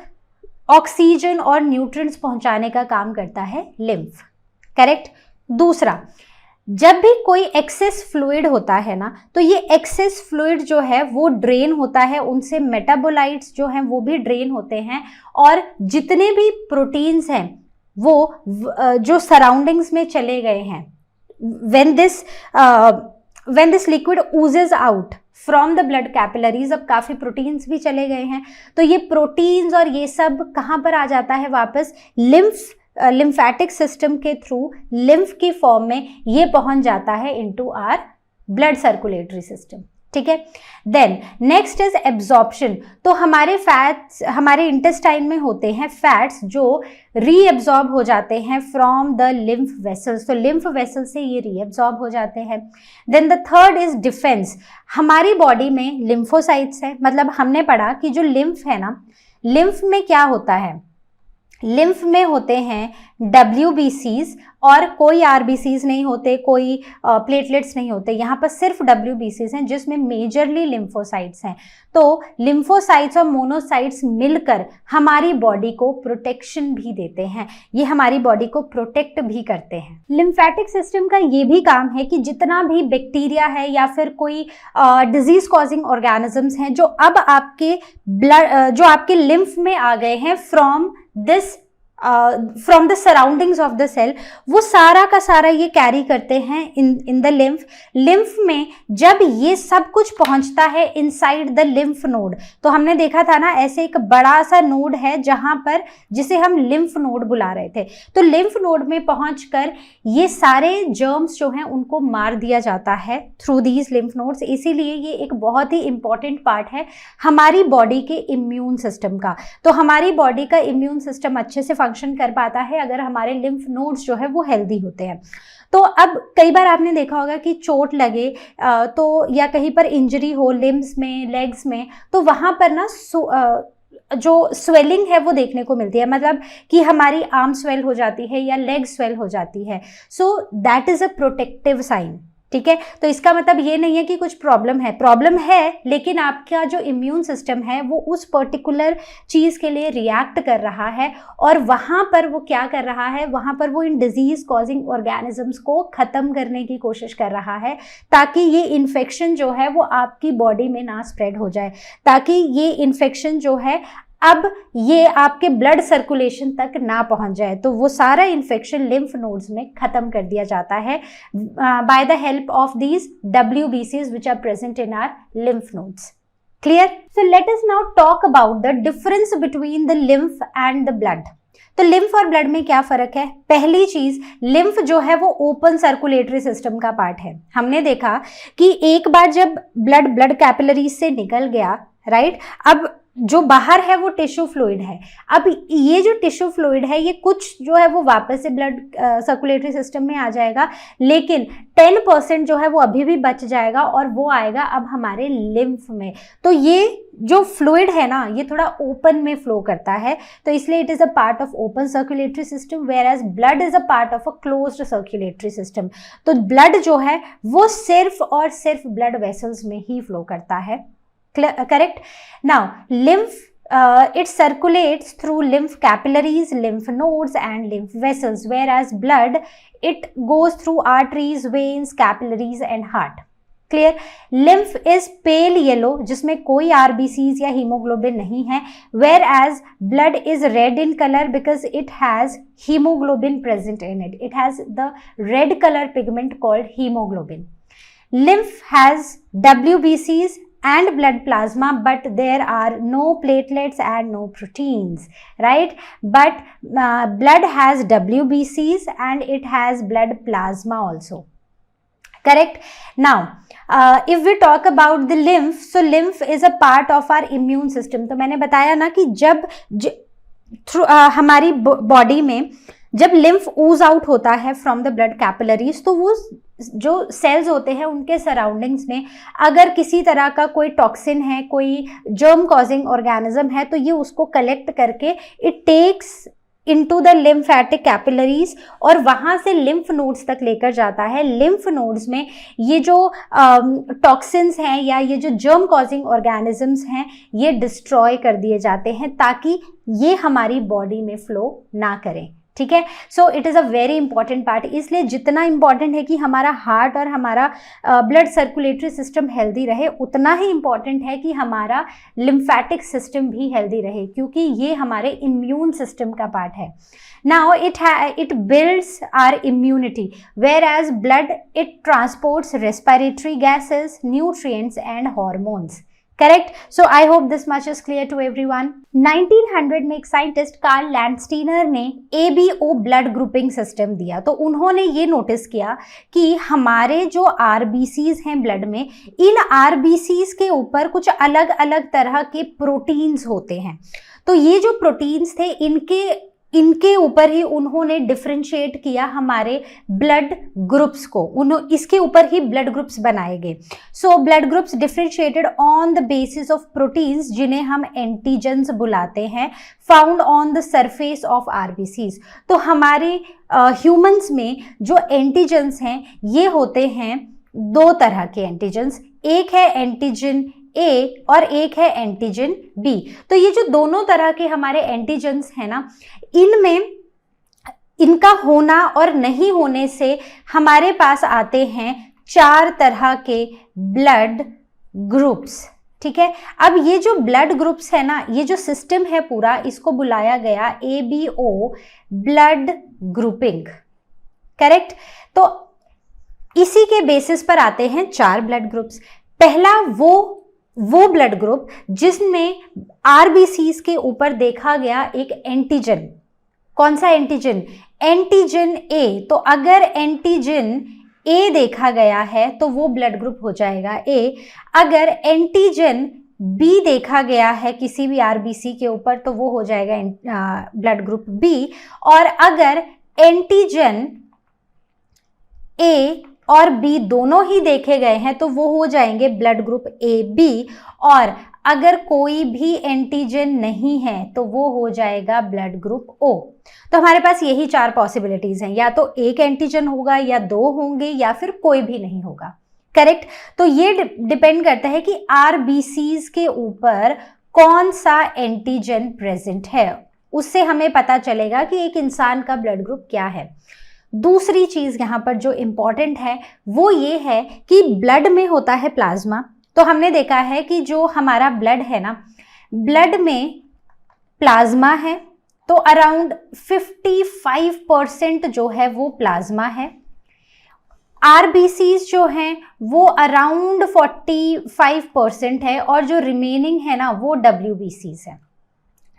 ऑक्सीजन और न्यूट्रिएंट्स पहुंचाने का काम करता है लिम्फ, करेक्ट। दूसरा, जब भी कोई एक्सेस फ्लूइड होता है ना, तो ये एक्सेस फ्लूइड जो है वो ड्रेन होता है, उनसे मेटाबोलाइट्स जो हैं वो भी ड्रेन होते हैं, और जितने भी प्रोटीन्स हैं वो जो सराउंडिंग्स में चले गए हैं, when this liquid oozes out from the blood capillaries, अब काफी प्रोटीन्स भी चले गए हैं, तो ये प्रोटीन्स और ये सब कहाँ पर आ जाता है वापस, लिम्फेटिक सिस्टम के थ्रू लिम्फ की फॉर्म में ये पहुंच जाता है into our blood circulatory system. ठीक है, देन नेक्स्ट इज एब्जॉर्प्शन। तो हमारे फैट्स, हमारे इंटेस्टाइन में होते हैं फैट्स जो रीएब्जॉर्ब हो जाते हैं फ्रॉम द लिम्फ वेसल्स, तो लिम्फ वेसल से ये रीएब्जॉर्ब हो जाते हैं। Then the third is defence. हमारी बॉडी में लिम्फोसाइट्स है, मतलब हमने पढ़ा कि जो लिम्फ है ना, लिम्फ में क्या होता है, लिम्फ में होते हैं WBCs और कोई RBCs नहीं होते, कोई प्लेटलेट्स नहीं होते, यहाँ पर सिर्फ WBCs हैं जिसमें मेजरली लिम्फोसाइट्स हैं। तो लिम्फोसाइट्स और मोनोसाइट्स मिलकर हमारी बॉडी को प्रोटेक्शन भी देते हैं, ये हमारी बॉडी को प्रोटेक्ट भी करते हैं। लिम्फेटिक सिस्टम का ये भी काम है कि जितना भी बैक्टीरिया है या फिर कोई डिजीज कॉजिंग ऑर्गेनिजम्स हैं जो अब आपके ब्लड, जो आपके लिम्फ में आ गए हैं from the surroundings of the cell, वो सारा का सारा ये कैरी करते हैं इन द लिम्फ। लिम्फ में जब ये सब कुछ पहुंचता है इनसाइड द लिम्फ नोड, तो हमने देखा था ना ऐसे एक बड़ा सा नोड है जहां पर, जिसे हम लिम्फ नोड बुला रहे थे, तो लिम्फ नोड में पहुंचकर ये सारे जर्म्स जो हैं उनको मार दिया जाता है थ्रू दीज लिम्फ नोड्स। इसीलिए ये एक बहुत ही इंपॉर्टेंट पार्ट है हमारी बॉडी के इम्यून सिस्टम का। तो हमारी बॉडी का इम्यून सिस्टम अच्छे से फंक्शन कर पाता है अगर हमारे लिम्फ नोड्स जो है वो हेल्दी होते हैं। तो अब कई बार आपने देखा होगा कि चोट लगे तो या कहीं पर इंजरी हो लिम्स में, लेग्स में, तो वहाँ पर ना जो स्वेलिंग है वो देखने को मिलती है, मतलब कि हमारी आर्म स्वेल हो जाती है या लेग स्वेल हो जाती है। So that is a protective sign. ठीक है, तो इसका मतलब ये नहीं है कि कुछ प्रॉब्लम है, लेकिन आपका जो इम्यून सिस्टम है वो उस पर्टिकुलर चीज़ के लिए रिएक्ट कर रहा है, और वहाँ पर वो क्या कर रहा है, वहाँ पर वो इन डिजीज कॉजिंग ऑर्गेनिजम्स को ख़त्म करने की कोशिश कर रहा है, ताकि ये इन्फेक्शन जो है वो आपकी बॉडी में ना स्प्रेड हो जाए, ताकि ये इन्फेक्शन जो है अब ये आपके ब्लड सर्कुलेशन तक ना पहुंच जाए। तो वो सारा इन्फेक्शन लिम्फ नोड्स में खत्म कर दिया जाता है by the help of these WBCs which are present in our lymph nodes. Clear? So let us now talk about the difference between the lymph and the blood. तो लिम्फ और ब्लड में क्या फर्क है? पहली चीज, लिम्फ जो है वो ओपन सर्कुलेटरी सिस्टम का पार्ट है। हमने देखा कि एक बार जब ब्लड कैपिलरीज से निकल गया, राइट, अब जो बाहर है वो टिश्यू फ्लूइड है। अब ये जो टिश्यू फ्लूइड है ये कुछ जो है वो वापस से ब्लड सर्कुलेटरी सिस्टम में आ जाएगा, लेकिन 10% जो है वो अभी भी बच जाएगा और वो आएगा अब हमारे लिम्फ में। तो ये जो फ्लूइड है ना ये थोड़ा ओपन में फ्लो करता है, तो इसलिए it is a part of open circulatory system, where as blood is a part of a closed circulatory system. तो ब्लड जो है वो सिर्फ और सिर्फ ब्लड वेसल्स में ही फ्लो करता है। Correct? Now it circulates through lymph capillaries, lymph nodes and lymph vessels, whereas blood it goes through arteries, veins, capillaries and heart. Clear? Lymph is pale yellow जिसमें कोई RBCs या hemoglobin नहीं है, whereas blood is red in color because it has hemoglobin present in it. It has the red color pigment called hemoglobin. Lymph has WBCs and blood plasma, but there are no platelets and no proteins, right? But blood has WBCs and it has blood plasma also. Correct? Now, if we talk about the lymph, so lymph is a part of our immune system. तो मैंने बताया ना कि जब हमारी बॉडी में जब लिम्फ ऊज आउट होता है फ्रॉम द ब्लड कैपिलरीज, तो वो जो सेल्स होते हैं उनके सराउंडिंग्स में अगर किसी तरह का कोई टॉक्सिन है, कोई जर्म कॉजिंग ऑर्गेनिज्म है, तो ये उसको कलेक्ट करके it takes into the lymphatic capillaries और वहाँ से लिम्फ नोड्स तक लेकर जाता है. लिम्फ नोड्स में ये जो टॉक्सिन्स हैं या ये जो जर्म कॉजिंग ऑर्गेनिजम्स हैं ये डिस्ट्रॉय कर दिए जाते हैं ताकि ये हमारी बॉडी में फ्लो ना करें. ठीक है? So it is a very important part. इसलिए जितना इंपॉर्टेंट है कि हमारा हार्ट और हमारा ब्लड सर्कुलेटरी सिस्टम हेल्दी रहे, उतना ही इंपॉर्टेंट है कि हमारा लिम्फेटिक सिस्टम भी हेल्दी रहे, क्योंकि ये हमारे इम्यून सिस्टम का पार्ट है. Now it builds our immunity, whereas blood it transports respiratory gases, nutrients and hormones. Correct? So I hope this much is clear to everyone. 1900 में एक साइंटिस्ट कार्ल लैंडस्टीनर ने ABO ब्लड ग्रुपिंग सिस्टम दिया. तो उन्होंने ये नोटिस किया कि हमारे जो RBCs हैं ब्लड में, इन RBCs के ऊपर कुछ अलग अलग तरह के प्रोटीन्स होते हैं. तो ये जो प्रोटीन्स थे इनके ऊपर ही उन्होंने डिफरेंशिएट किया हमारे ब्लड ग्रुप्स को. इसके ऊपर ही ब्लड ग्रुप्स बनाए गए. So blood groups differentiated on the basis of proteins जिन्हें हम एंटीजेंस बुलाते हैं, found on the surface of RBCs. तो हमारे ह्यूमंस में जो एंटीजेंस हैं ये होते हैं दो तरह के एंटीजेंस. एक है एंटीजन A और एक है एंटीजन B. तो ये जो दोनों तरह के हमारे एंटीजेंस हैं ना, इनमें इनका होना और नहीं होने से हमारे पास आते हैं 4 तरह के ब्लड ग्रुप्स. ठीक है? अब ये जो ब्लड ग्रुप्स है ना, ये जो सिस्टम है पूरा, इसको बुलाया गया ABO ब्लड ग्रुपिंग. करेक्ट? तो इसी के बेसिस पर आते हैं 4 ब्लड ग्रुप्स. पहला वो ब्लड ग्रुप जिसमें RBCs के ऊपर देखा गया एक एंटीजन. कौन सा एंटीजन? Antigen A. तो अगर एंटीजन A देखा गया है तो वो ब्लड ग्रुप हो जाएगा A. अगर एंटीजन B देखा गया है किसी भी RBC के ऊपर तो वो हो जाएगा ब्लड ग्रुप B. और अगर एंटीजन A और B दोनों ही देखे गए हैं तो वो हो जाएंगे ब्लड ग्रुप AB. और अगर कोई भी एंटीजन नहीं है तो वो हो जाएगा ब्लड ग्रुप O. तो हमारे पास यही 4 पॉसिबिलिटीज हैं, या तो एक एंटीजन होगा या 2 होंगे या फिर कोई भी नहीं होगा. करेक्ट? तो ये डिपेंड करता है कि RBCs के ऊपर कौन सा एंटीजन प्रेजेंट है, उससे हमें पता चलेगा कि एक इंसान का ब्लड ग्रुप क्या है. दूसरी चीज यहाँ पर जो इम्पॉर्टेंट है वो ये है कि ब्लड में होता है प्लाज्मा. तो हमने देखा है कि जो हमारा ब्लड है ना, ब्लड में प्लाज्मा है, तो अराउंड 55% जो है वो प्लाज्मा है. RBCs जो हैं वो अराउंड 45% है और जो रिमेनिंग है ना वो WBCs है.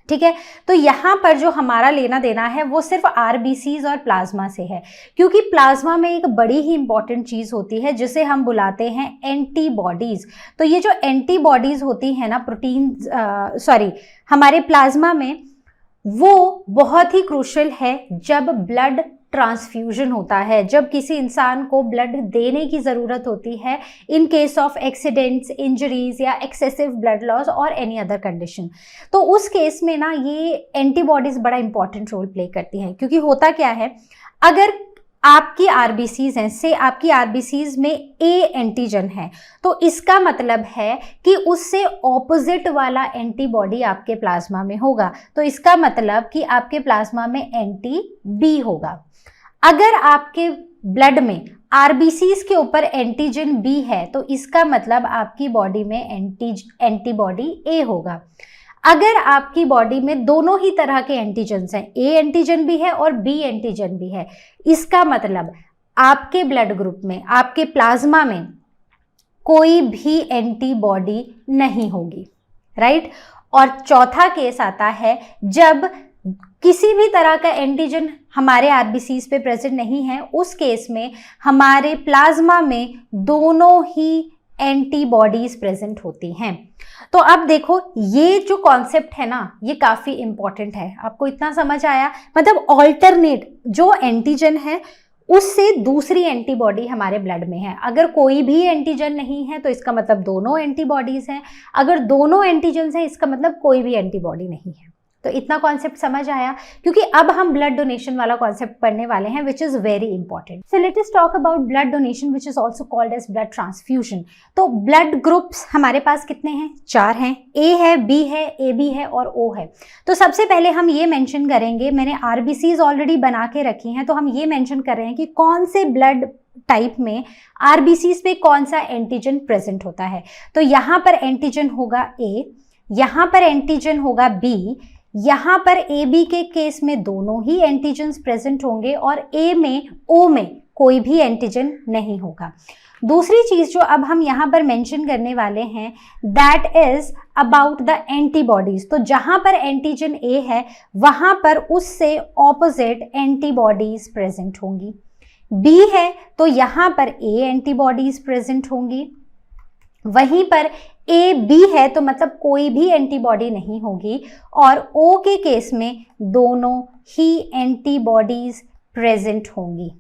ठीक है? तो यहाँ पर जो हमारा लेना देना है वो सिर्फ RBCs और प्लाज्मा से है, क्योंकि प्लाज्मा में एक बड़ी ही इंपॉर्टेंट चीज़ होती है जिसे हम बुलाते हैं एंटीबॉडीज़. तो ये जो एंटीबॉडीज़ होती हैं ना हमारे प्लाज्मा में, वो बहुत ही क्रूशियल है जब ब्लड ट्रांसफ्यूजन होता है, जब किसी इंसान को ब्लड देने की ज़रूरत होती है in case of accidents, injuries या एक्सेसिव ब्लड लॉस और एनी अदर कंडीशन. तो उस केस में ना ये एंटीबॉडीज़ बड़ा इंपॉर्टेंट रोल प्ले करती हैं, क्योंकि होता क्या है, अगर आपकी आरबीसीज हैं, से आपकी आरबीसीज में ए एंटीजन है, तो इसका मतलब है कि उससे ऑपोजिट वाला एंटीबॉडी आपके प्लाज्मा में होगा, तो इसका मतलब कि आपके प्लाज्मा में एंटी बी होगा। अगर आपके ब्लड में आरबीसीज के ऊपर एंटीजन बी है तो इसका मतलब आपकी बॉडी में एंटीबॉडी ए होगा। अगर आपकी बॉडी में दोनों ही तरह के एंटीजन्स हैं, ए एंटीजन भी है और बी एंटीजन भी है, इसका मतलब आपके ब्लड ग्रुप में, आपके प्लाज्मा में कोई भी एंटीबॉडी नहीं होगी, राइट। और चौथा केस आता है जब किसी भी तरह का एंटीजन हमारे आरबीसीज पे प्रेजेंट नहीं है, उस केस में हमारे प्लाज्मा में दोनों ही एंटीबॉडीज प्रेजेंट होती हैं। तो अब देखो ये जो कॉन्सेप्ट है ना, ये काफी इंपॉर्टेंट है। आपको इतना समझ आया, मतलब ऑल्टरनेट जो एंटीजन है उससे दूसरी एंटीबॉडी हमारे ब्लड में है। अगर कोई भी एंटीजन नहीं है तो इसका मतलब दोनों एंटीबॉडीज हैं, अगर दोनों एंटीजन हैं इसका मतलब कोई भी एंटीबॉडी नहीं है। तो इतना कॉन्सेप्ट समझ आया, क्योंकि अब हम ब्लड डोनेशन वाला कॉन्सेप्ट पढ़ने वाले हैं which is very important. So let us talk about blood donation which is also called as blood transfusion. तो ब्लड ग्रुप्स हमारे पास कितने हैं? 4 हैं। ए है, बी है, ए बी है और ओ है। तो सबसे पहले हम ये मेंशन करेंगे, मैंने आरबीसीज ऑलरेडी बना के रखी हैं, तो हम ये मेंशन कर रहे हैं कि कौन से ब्लड टाइप में आरबीसीज पे कौन सा एंटीजन प्रेजेंट होता है। तो यहाँ पर एंटीजन होगा ए, यहाँ पर एंटीजन होगा बी, यहाँ पर ए बी के केस में दोनों ही एंटीजन्स प्रेजेंट होंगे और ए में, ओ में कोई भी एंटीजन नहीं होगा। दूसरी चीज जो अब हम यहाँ पर मेंशन करने वाले हैं that is about the antibodies. तो जहाँ पर एंटीजन ए है वहाँ पर उससे ऑपोजिट एंटीबॉडीज प्रेजेंट होंगी। बी है तो यहाँ पर ए एंटीबॉडीज प्रेजेंट होंगी, वहीं पर ए बी है तो मतलब कोई भी एंटीबॉडी नहीं होगी, और ओ के केस में दोनों ही एंटीबॉडीज प्रेजेंट होंगी,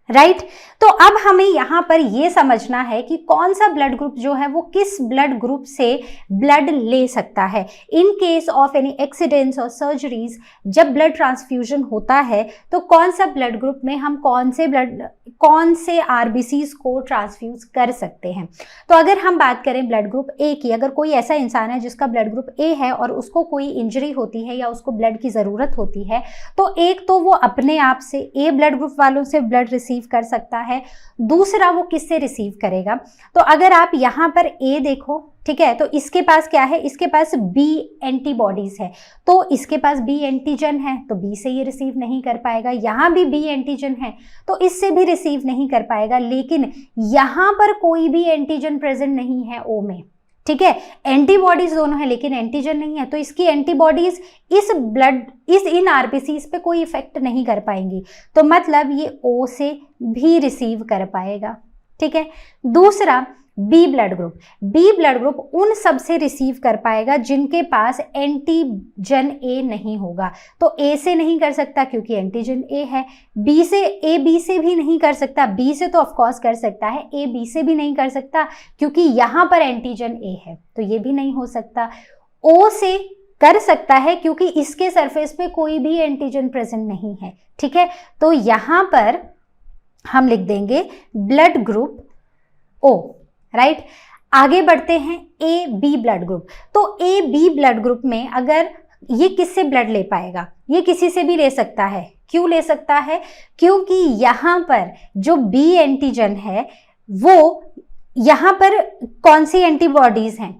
राइट। तो अब हमें यहाँ पर ये समझना है कि कौन सा ब्लड ग्रुप जो है वो किस ब्लड ग्रुप से ब्लड ले सकता है। In case of any accidents और सर्जरीज, जब ब्लड ट्रांसफ्यूजन होता है तो कौन सा ब्लड ग्रुप में हम कौन से आरबीसीज को ट्रांसफ्यूज कर सकते हैं। तो अगर हम बात करें ब्लड ग्रुप ए की, अगर कोई ऐसा इंसान है जिसका ब्लड ग्रुप ए है और उसको कोई इंजरी होती है या उसको ब्लड की ज़रूरत होती है, तो एक तो वो अपने आप से ए ब्लड ग्रुप वालों से ब्लड रिसीव कर सकता है, दूसरा वो किससे रिसीव करेगा। तो अगर आप यहाँ पर ए देखो, ठीक है, तो इसके पास क्या है, इसके पास बी एंटीबॉडीज है, तो इसके पास बी एंटीजन है तो बी से ये रिसीव नहीं कर पाएगा। यहाँ भी बी एंटीजन है तो इससे भी रिसीव नहीं कर पाएगा, लेकिन यहाँ पर कोई भी एंटीजन प्रेजेंट नहीं है ओ में, ठीक है। एंटीबॉडीज दोनों है लेकिन एंटीजन नहीं है, तो इसकी एंटीबॉडीज इन आरबीसीज पे कोई इफेक्ट नहीं कर पाएंगी, तो मतलब ये ओ से भी रिसीव कर पाएगा, ठीक है। दूसरा बी ब्लड ग्रुप उन सब से रिसीव कर पाएगा जिनके पास एंटीजन ए नहीं होगा। तो ए से नहीं कर सकता क्योंकि एंटीजन ए है, बी से भी नहीं कर सकता, बी से तो ऑफकोर्स कर सकता है, ए बी से भी नहीं कर सकता क्योंकि यहाँ पर एंटीजन ए है तो ये भी नहीं हो सकता। ओ से कर सकता है क्योंकि इसके सरफेस पे कोई भी एंटीजन प्रेजेंट नहीं है, ठीक है। तो यहाँ पर हम लिख देंगे ब्लड ग्रुप ओ, राइट। आगे बढ़ते हैं ए बी ब्लड ग्रुप। तो ए बी ब्लड ग्रुप में अगर ये किससे ब्लड ले पाएगा, ये किसी से भी ले सकता है। क्यों ले सकता है? क्योंकि यहाँ पर जो बी एंटीजन है वो, यहाँ पर कौन सी एंटीबॉडीज हैं,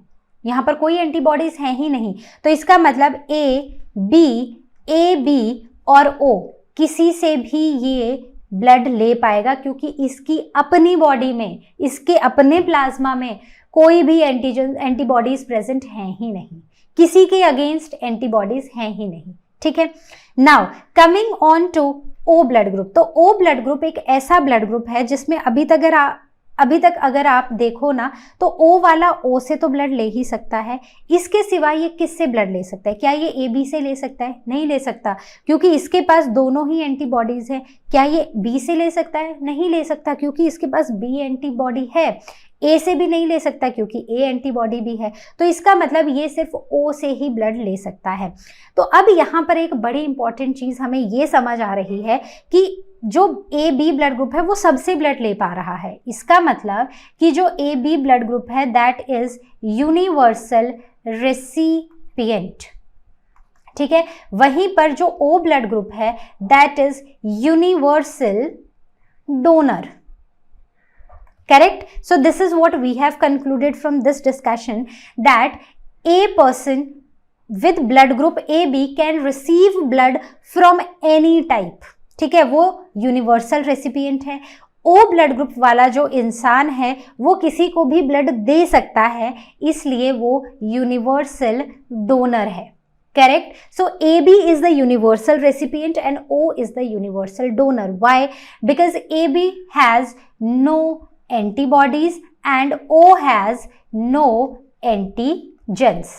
यहाँ पर कोई एंटीबॉडीज हैं ही नहीं, तो इसका मतलब ए बी और ओ किसी से भी ये ब्लड ले पाएगा क्योंकि इसकी अपनी बॉडी में, इसके अपने प्लाज्मा में कोई भी एंटीबॉडीज प्रेजेंट हैं ही नहीं, किसी के अगेंस्ट एंटीबॉडीज हैं ही नहीं, ठीक है। Now coming on to O blood group. तो ओ ब्लड ग्रुप एक ऐसा ब्लड ग्रुप है जिसमें अभी तक अगर आप देखो ना तो ओ वाला ओ से तो ब्लड ले ही सकता है, इसके सिवा ये किससे ब्लड ले सकता है? क्या ये ए बी से ले सकता है? नहीं ले सकता क्योंकि इसके पास दोनों ही एंटीबॉडीज है। क्या ये बी से ले सकता है? नहीं ले सकता क्योंकि इसके पास बी एंटीबॉडी है। ए से भी नहीं ले सकता क्योंकि ए एंटीबॉडी भी है, तो इसका मतलब ये सिर्फ ओ से ही ब्लड ले सकता है। तो अब यहाँ पर एक बड़ी इंपॉर्टेंट चीज़ हमें ये समझ आ रही है कि जो ए बी ब्लड ग्रुप है वो सबसे ब्लड ले पा रहा है। इसका मतलब कि जो ए बी ब्लड ग्रुप है दैट इज यूनिवर्सल रेसिपिएंट, ठीक है। वहीं पर जो ओ ब्लड ग्रुप है that is universal donor, correct? So this is what we have concluded from this discussion, that a person with blood group AB can receive blood from any type, ठीक है, वो यूनिवर्सल रेसिपिएंट है। ओ ब्लड ग्रुप वाला जो इंसान है वो किसी को भी ब्लड दे सकता है, इसलिए वो यूनिवर्सल डोनर है, correct? So AB is the universal recipient and O is the universal donor. Why? Because AB has no antibodies and O has no antigens.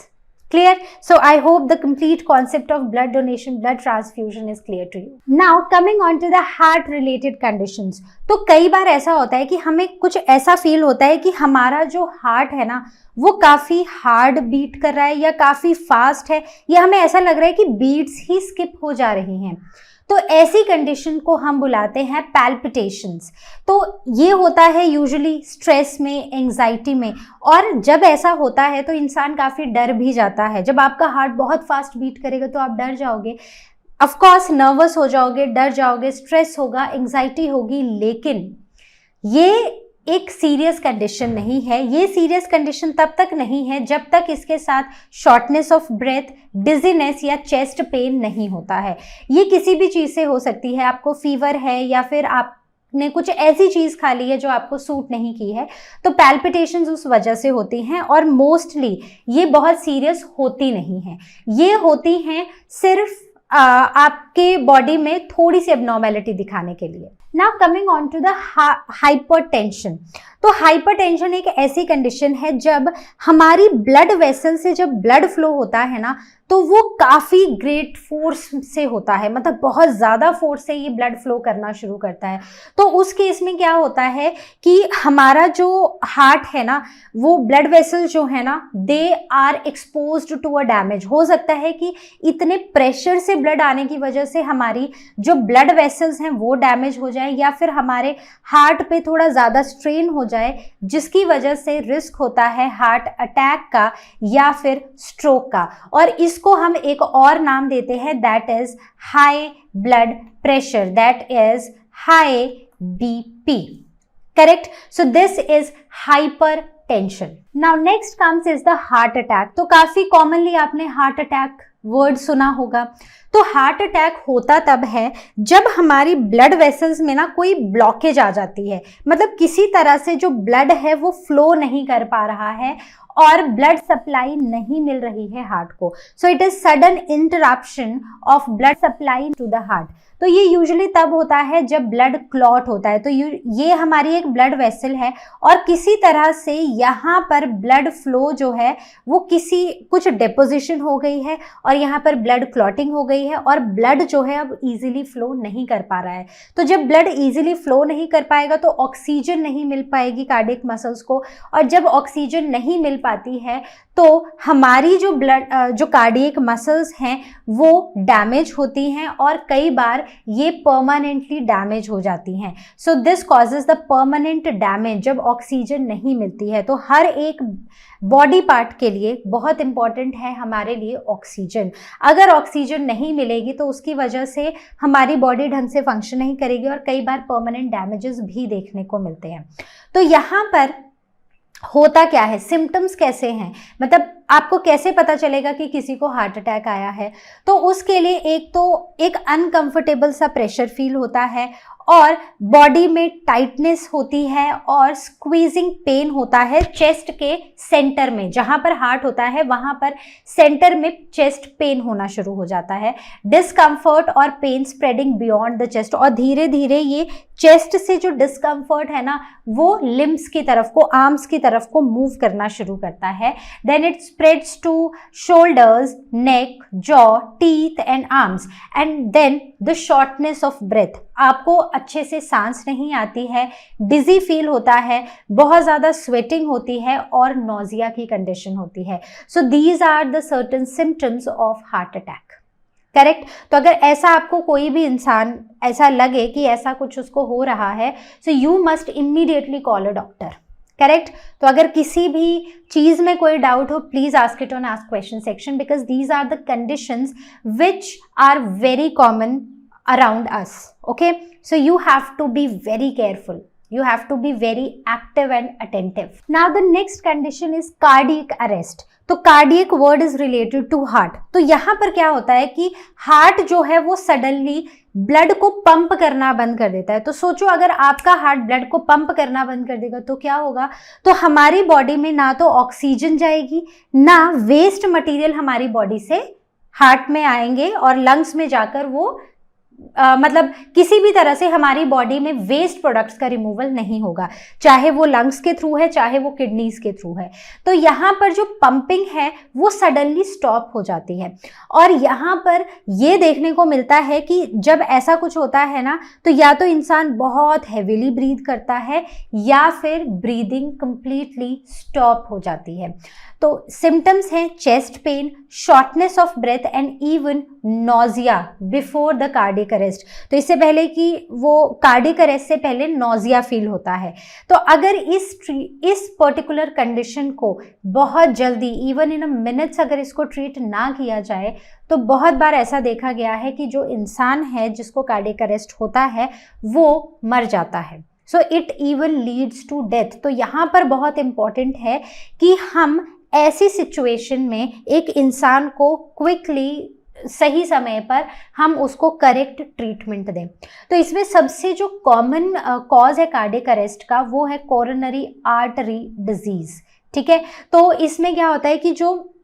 Clear? So I hope the complete concept of blood donation, blood transfusion is clear to you. Now coming on to the heart related conditions. तो कई बार ऐसा होता है कि हमें कुछ ऐसा फील होता है कि हमारा जो हार्ट है ना वो काफी हार्ड बीट कर रहा है या काफी फास्ट है, या हमें ऐसा लग रहा है कि बीट्स ही स्किप हो जा रही हैं। तो ऐसी कंडीशन को हम बुलाते हैं पैल्पिटेशंस। तो ये होता है यूजुअली स्ट्रेस में, एंजाइटी में, और जब ऐसा होता है तो इंसान काफ़ी डर भी जाता है। जब आपका हार्ट बहुत फास्ट बीट करेगा तो आप डर जाओगे, ऑफ कोर्स नर्वस हो जाओगे, डर जाओगे, स्ट्रेस होगा, एंजाइटी होगी, लेकिन ये एक सीरियस कंडीशन नहीं है। ये सीरियस कंडीशन तब तक नहीं है जब तक इसके साथ शॉर्टनेस ऑफ ब्रेथ, डिजीनेस या चेस्ट पेन नहीं होता है। ये किसी भी चीज़ से हो सकती है, आपको फीवर है या फिर आपने कुछ ऐसी चीज़ खा ली है जो आपको सूट नहीं की है, तो पैल्पिटेशंस उस वजह से होती हैं। और मोस्टली ये बहुत सीरियस होती नहीं हैं, ये होती हैं सिर्फ आपके बॉडी में थोड़ी सी एबनॉर्मेलिटी दिखाने के लिए। Now coming on to the hypertension. तो हाइपरटेंशन एक ऐसी कंडीशन है जब हमारी ब्लड वेसल से जब ब्लड फ्लो होता है ना तो वो काफ़ी ग्रेट फोर्स से होता है, मतलब बहुत ज़्यादा फोर्स से ये ब्लड फ्लो करना शुरू करता है। तो उस केस में क्या होता है कि हमारा जो हार्ट है ना, वो ब्लड वेसल जो है ना, they are exposed to a damage. हो सकता है कि इतने प्रेशर से ब्लड आने की वजह से हमारी जो ब्लड वेसल्स हैं वो डैमेज हो जाए, या फिर हमारे हार्ट पे थोड़ा ज़्यादा स्ट्रेन हो जाए, जिसकी वजह से रिस्क होता है हार्ट अटैक का या फिर स्ट्रोक का। और इसको हम एक और नाम देते हैं, that is high blood pressure, that is high BP, correct? So this is hypertension. Now next comes is the heart attack. तो काफी कॉमनली आपने हार्ट अटैक वर्ड सुना होगा। तो हार्ट अटैक होता तब है जब हमारी ब्लड वेसल्स में ना कोई ब्लॉकेज आ जाती है, मतलब किसी तरह से जो ब्लड है वो फ्लो नहीं कर पा रहा है और ब्लड सप्लाई नहीं मिल रही है हार्ट को। So it is sudden interruption of blood supply to the heart. तो ये यूजुअली तब होता है जब ब्लड क्लॉट होता है। तो ये हमारी एक ब्लड वेसल है और किसी तरह से यहाँ पर ब्लड फ्लो जो है वो कुछ डिपोजिशन हो गई है और यहाँ पर ब्लड क्लॉटिंग हो गई है और ब्लड जो है अब इजीली फ्लो नहीं कर पा रहा है। तो जब ब्लड इजीली फ्लो नहीं कर पाएगा तो ऑक्सीजन नहीं मिल पाएगी कार्डियक मसल्स को, और जब ऑक्सीजन नहीं मिल पाती है तो हमारी जो कार्डियक मसल्स हैं वो डैमेज होती हैं और कई बार ये परमानेंटली डैमेज हो जाती हैं। So this causes the permanent damage जब ऑक्सीजन नहीं मिलती है। तो हर एक बॉडी पार्ट के लिए बहुत इंपॉर्टेंट है हमारे लिए ऑक्सीजन। अगर ऑक्सीजन नहीं मिलेगी तो उसकी वजह से हमारी बॉडी ढंग से फंक्शन नहीं करेगी और कई बार परमानेंट डैमेजेस भी देखने को मिलते हैं। तो यहाँ पर होता क्या है, सिम्टम्स कैसे हैं, मतलब आपको कैसे पता चलेगा कि किसी को हार्ट अटैक आया है। तो उसके लिए एक अनकंफर्टेबल सा प्रेशर फील होता है और बॉडी में टाइटनेस होती है और स्क्वीजिंग पेन होता है चेस्ट के सेंटर में, जहाँ पर हार्ट होता है वहाँ पर सेंटर में चेस्ट पेन होना शुरू हो जाता है। डिस्कम्फर्ट और pain spreading beyond the chest, और धीरे धीरे ये चेस्ट से जो डिस्कम्फर्ट है ना वो लिम्स की तरफ को, आर्म्स की तरफ को मूव करना शुरू करता है। Then it spreads to shoulders, neck, jaw, teeth and arms, and then the shortness of breath. आपको अच्छे से सांस नहीं आती है, डिजी फील होता है, बहुत ज़्यादा स्वेटिंग होती है और नोजिया की कंडीशन होती है। So these are the certain symptoms of heart attack. Correct. तो अगर ऐसा आपको कोई भी इंसान ऐसा लगे कि ऐसा कुछ उसको हो रहा है, so you must immediately call a doctor, correct. तो अगर किसी भी चीज में कोई डाउट हो, please ask it on ask question section, because these are the conditions which are very common around us. Okay, so you have to be very careful, you have to be very active and attentive. Now the next condition is cardiac arrest. तो cardiac word is related to heart. तो यहाँ पर क्या होता है कि हार्ट जो है वो सडनली ब्लड को पंप करना बंद कर देता है। तो सोचो अगर आपका हार्ट ब्लड को पंप करना बंद कर देगा तो क्या होगा, तो हमारी बॉडी में ना तो ऑक्सीजन जाएगी, ना वेस्ट मटेरियल हमारी बॉडी से हार्ट में आएंगे और लंग्स में जाकर वो मतलब किसी भी तरह से हमारी बॉडी में वेस्ट प्रोडक्ट्स का रिमूवल नहीं होगा, चाहे वो लंग्स के थ्रू है चाहे वो किडनीज के थ्रू है। तो यहाँ पर जो पंपिंग है वो सडनली स्टॉप हो जाती है। और यहाँ पर ये देखने को मिलता है कि जब ऐसा कुछ होता है ना, तो या तो इंसान बहुत हैवीली ब्रीथ करता है या फिर ब्रीदिंग कंप्लीटली स्टॉप हो जाती है। तो सिम्टम्स हैं chest pain, shortness of breath and even nausea before the cardiac arrest. तो इससे पहले कि वो कार्डियक अरेस्ट से पहले नोजिया फील होता है। तो अगर इस पर्टिकुलर कंडीशन को बहुत जल्दी इवन इन अ मिनट्स अगर इसको ट्रीट ना किया जाए, तो बहुत बार ऐसा देखा गया है कि जो इंसान है जिसको कार्डियक अरेस्ट होता है वो मर जाता है। So it even leads to death. तो यहाँ पर बहुत इंपॉर्टेंट है कि हम ऐसी सिचुएशन में एक इंसान को क्विकली सही समय पर हम उसको करेक्ट ट्रीटमेंट दें। तो इसमें सबसे जो कॉमन कॉज है कार्डियक अरेस्ट का वो है कोरोनरी आर्टरी डिजीज। ठीक है, तो इसमें क्या होता है कि जो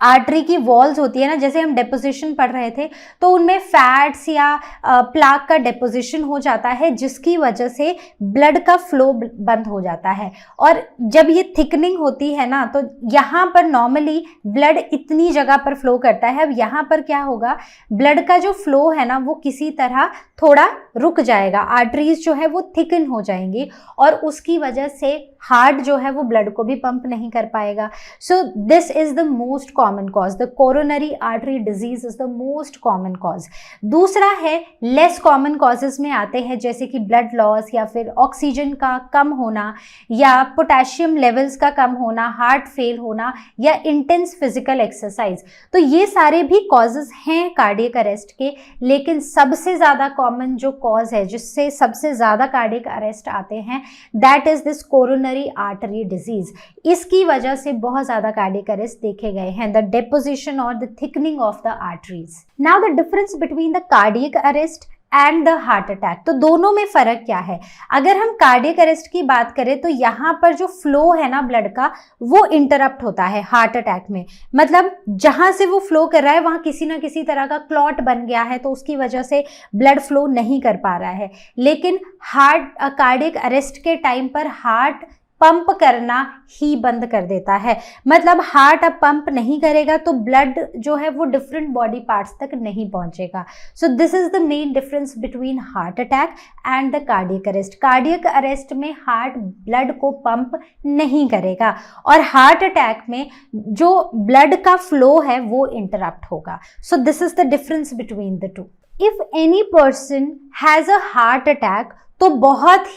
आर्टरी की वॉल्स होती है ना, जैसे हम डेपोजिशन पढ़ रहे थे, तो उनमें फैट्स या प्लाक का डेपोजिशन हो जाता है जिसकी वजह से ब्लड का फ्लो बंद हो जाता है। और जब ये थिकनिंग होती है ना, तो यहाँ पर नॉर्मली ब्लड इतनी जगह पर फ्लो करता है। अब यहाँ पर क्या होगा, ब्लड का जो फ्लो है ना वो किसी तरह थोड़ा रुक जाएगा, आर्टरीज जो है वो थिकन हो जाएंगी और उसकी वजह से हार्ट जो है वो ब्लड को भी पंप नहीं कर पाएगा। सो this is the most common cause, the coronary artery disease is the most common cause. दूसरा है लेस कॉमन कॉजेज में आते हैं जैसे कि ब्लड लॉस या फिर ऑक्सीजन का कम होना या पोटेशियम लेवल्स का कम होना, हार्ट फेल होना या इंटेंस फिजिकल एक्सरसाइज। तो ये सारे भी कॉजेज हैं कार्डियक अरेस्ट के, लेकिन सबसे ज़्यादा कॉमन जो कॉज है जिससे सबसे ज़्यादा कार्डियक अरेस्ट आते हैं that is this coronary artery disease. इसकी वजह से बहुत ज़्यादा कार्डियक अरेस्ट देखे गए हैं, द डेपोजिशन और the thickening of the arteries. Now the difference between the cardiac arrest and the heart attack. तो दोनों में फर्क क्या है? अगर हम कार्डियक अरेस्ट की बात करें तो यहाँ पर जो फ्लो है ना ब्लड का वो इंटरप्ट होता है हार्ट अटैक में, मतलब जहां से वो फ्लो कर रहा है वहां किसी ना किसी तरह का क्लॉट बन गया है तो उसकी वजह से ब्लड फ्लो नहीं कर पा रहा है। लेकिन कार्डियक अरेस्ट के टाइम पर हार्ट पंप करना ही बंद कर देता है, मतलब हार्ट अब पंप नहीं करेगा तो ब्लड जो है वो डिफरेंट बॉडी पार्ट्स तक नहीं पहुंचेगा। सो this is the main difference between heart attack and the cardiac arrest. Cardiac arrest में हार्ट ब्लड को पंप नहीं करेगा और हार्ट अटैक में जो ब्लड का फ्लो है वो इंटरप्ट होगा। सो this is the difference between the two. If any person has a heart attack तो बहुत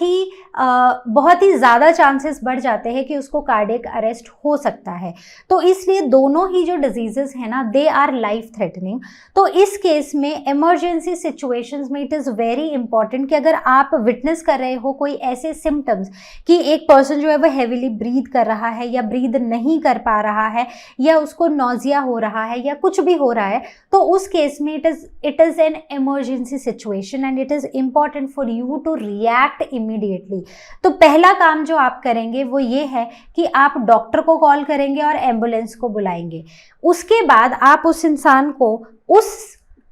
ही ज़्यादा चांसेस बढ़ जाते हैं कि उसको कार्डियक अरेस्ट हो सकता है। तो इसलिए दोनों ही जो डिजीजेस हैं ना दे आर लाइफ थ्रेटनिंग। तो इस केस में इमरजेंसी सिचुएशंस में इट इज़ वेरी इंपॉर्टेंट कि अगर आप विटनेस कर रहे हो कोई ऐसे सिम्टम्स कि एक पर्सन जो है वो हैवीली ब्रीथ कर रहा है या ब्रीथ नहीं कर पा रहा है या उसको नोजिया हो रहा है या कुछ भी हो रहा है, तो उस केस में it is an emergency situation and it is important for you to react immediately. तो पहला काम जो आप करेंगे वो ये है कि आप डॉक्टर को कॉल करेंगे और एम्बुलेंस को बुलाएंगे। उसके बाद आप उस इंसान को उस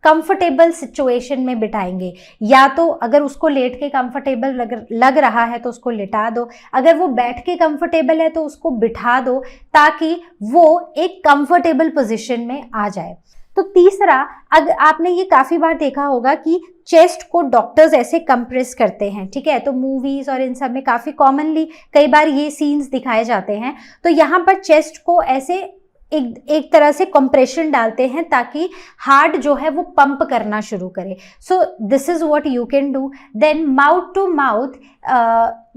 कंफर्टेबल सिचुएशन में बिठाएंगे, या तो अगर उसको लेट के कंफर्टेबल लग रहा है तो उसको लिटा दो, अगर वो बैठ के कंफर्टेबल है तो उसको बिठा दो ताकि वो एक कंफर्टेबल पोजीशन में आ जाए। तो तीसरा, अगर आपने ये काफ़ी बार देखा होगा कि चेस्ट को डॉक्टर्स ऐसे कंप्रेस करते हैं, ठीक है, तो मूवीज़ और इन सब में काफ़ी कॉमनली कई बार ये सीन्स दिखाए जाते हैं। तो यहाँ पर चेस्ट को ऐसे एक तरह से कंप्रेशन डालते हैं ताकि हार्ट जो है वो पंप करना शुरू करे। So this is what you can do. Then mouth to mouth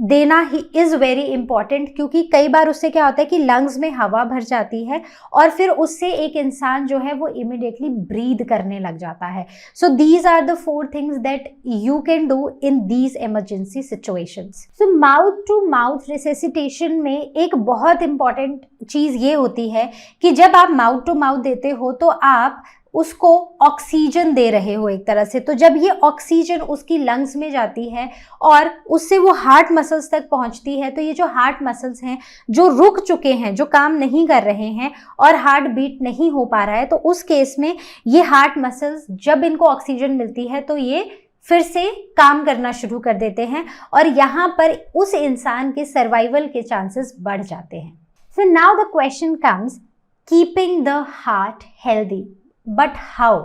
देना ही इज वेरी इंपॉर्टेंट, क्योंकि कई बार उससे क्या होता है कि लंग्स में हवा भर जाती है और फिर उससे एक इंसान जो है वो इमिडिएटली ब्रीद करने लग जाता है। So these are the 4 things that you can do in these emergency situations. So mouth to mouth resuscitation में एक बहुत इंपॉर्टेंट चीज ये होती है कि जब आप माउथ टू माउथ देते हो तो आप उसको ऑक्सीजन दे रहे हो एक तरह से। तो जब ये ऑक्सीजन उसकी लंग्स में जाती है और उससे वो हार्ट मसल्स तक पहुंचती है, तो ये जो हार्ट मसल्स हैं जो रुक चुके हैं, जो काम नहीं कर रहे हैं और हार्ट बीट नहीं हो पा रहा है, तो उस केस में ये हार्ट मसल्स जब इनको ऑक्सीजन मिलती है तो ये फिर से काम करना शुरू कर देते हैं और यहाँ पर उस इंसान के सर्वाइवल के चांसेस बढ़ जाते हैं। So now the question comes, keeping the heart healthy, but how?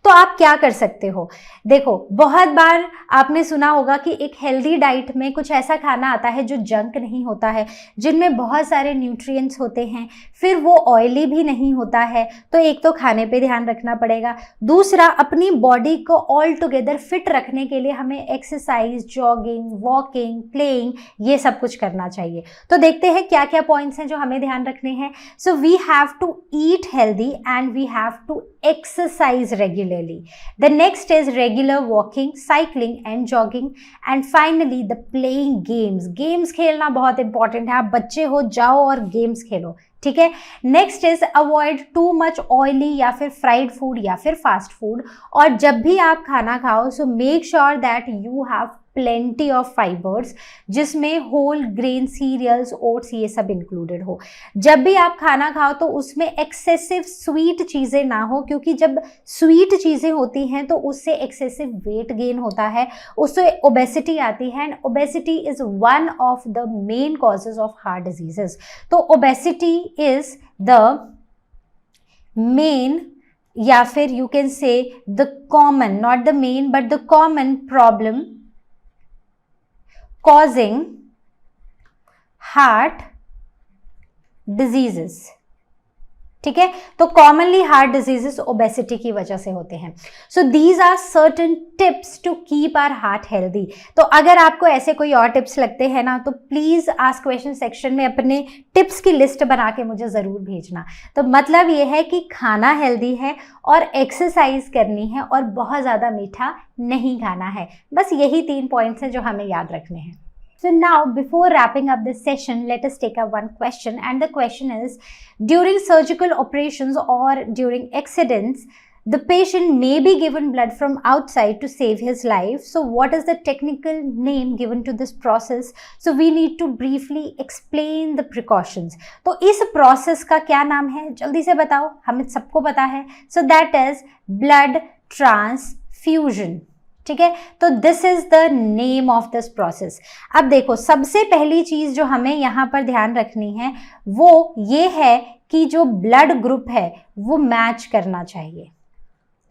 तो आप क्या कर सकते हो? देखो, बहुत बार आपने सुना होगा कि एक हेल्दी डाइट में कुछ ऐसा खाना आता है जो जंक नहीं होता है, जिनमें बहुत सारे न्यूट्रिएंट्स होते हैं, फिर वो ऑयली भी नहीं होता है। तो एक तो खाने पे ध्यान रखना पड़ेगा, दूसरा अपनी बॉडी को ऑल टुगेदर फिट रखने के लिए हमें एक्सरसाइज, जॉगिंग, वॉकिंग, प्लेइंग, ये सब कुछ करना चाहिए। तो देखते हैं क्या क्या पॉइंट्स हैं जो हमें ध्यान रखने हैं। So we have to eat healthy and we have to exercise regularly. The next is regular walking, cycling and jogging, and finally the playing games. Games खेलना बहुत important है। आप बच्चे हो, जाओ और गेम्स खेलो, ठीक है। Next is avoid too much oily या फिर फ्राइड फूड या फिर फास्ट फूड। और जब भी आप खाना खाओ so make sure that you have plenty of fibres, जिसमें होल ग्रेन सीरियल्स, ओट्स, ये सब इंक्लूडेड हो। जब भी आप खाना खाओ तो उसमें एक्सेसिव स्वीट चीज़ें ना हो, क्योंकि जब स्वीट चीज़ें होती हैं तो उससे एक्सेसिव वेट गेन होता है, उससे ओबेसिटी आती है and obesity is one of the main causes of heart diseases. तो ओबेसिटी इज द मेन, या फिर you can say the common, not the men but the common problem causing heart diseases, ठीक है। तो कॉमनली हार्ट डिजीजेस ओबेसिटी की वजह से होते हैं। So these are certain tips to keep our heart healthy. तो अगर आपको ऐसे कोई और टिप्स लगते हैं ना, तो प्लीज आस्क क्वेश्चन सेक्शन में अपने टिप्स की लिस्ट बना के मुझे जरूर भेजना। तो मतलब ये है कि खाना हेल्दी है और एक्सरसाइज करनी है और बहुत ज्यादा मीठा नहीं खाना है। बस यही 3 पॉइंट्स हैं जो हमें याद रखने हैं। So now, before wrapping up this session, let us take up one question, and the question is, during surgical operations or during accidents, the patient may be given blood from outside to save his life. So what is the technical name given to this process? So we need to briefly explain the precautions. तो इस process का क्या नाम है? जल्दी से बताओ, हमें सबको पता है। So that is blood transfusion, ठीक है। तो this is the name of this process. अब देखो, सबसे पहली चीज जो हमें यहाँ पर ध्यान रखनी है वो ये है कि जो ब्लड ग्रुप है वो मैच करना चाहिए,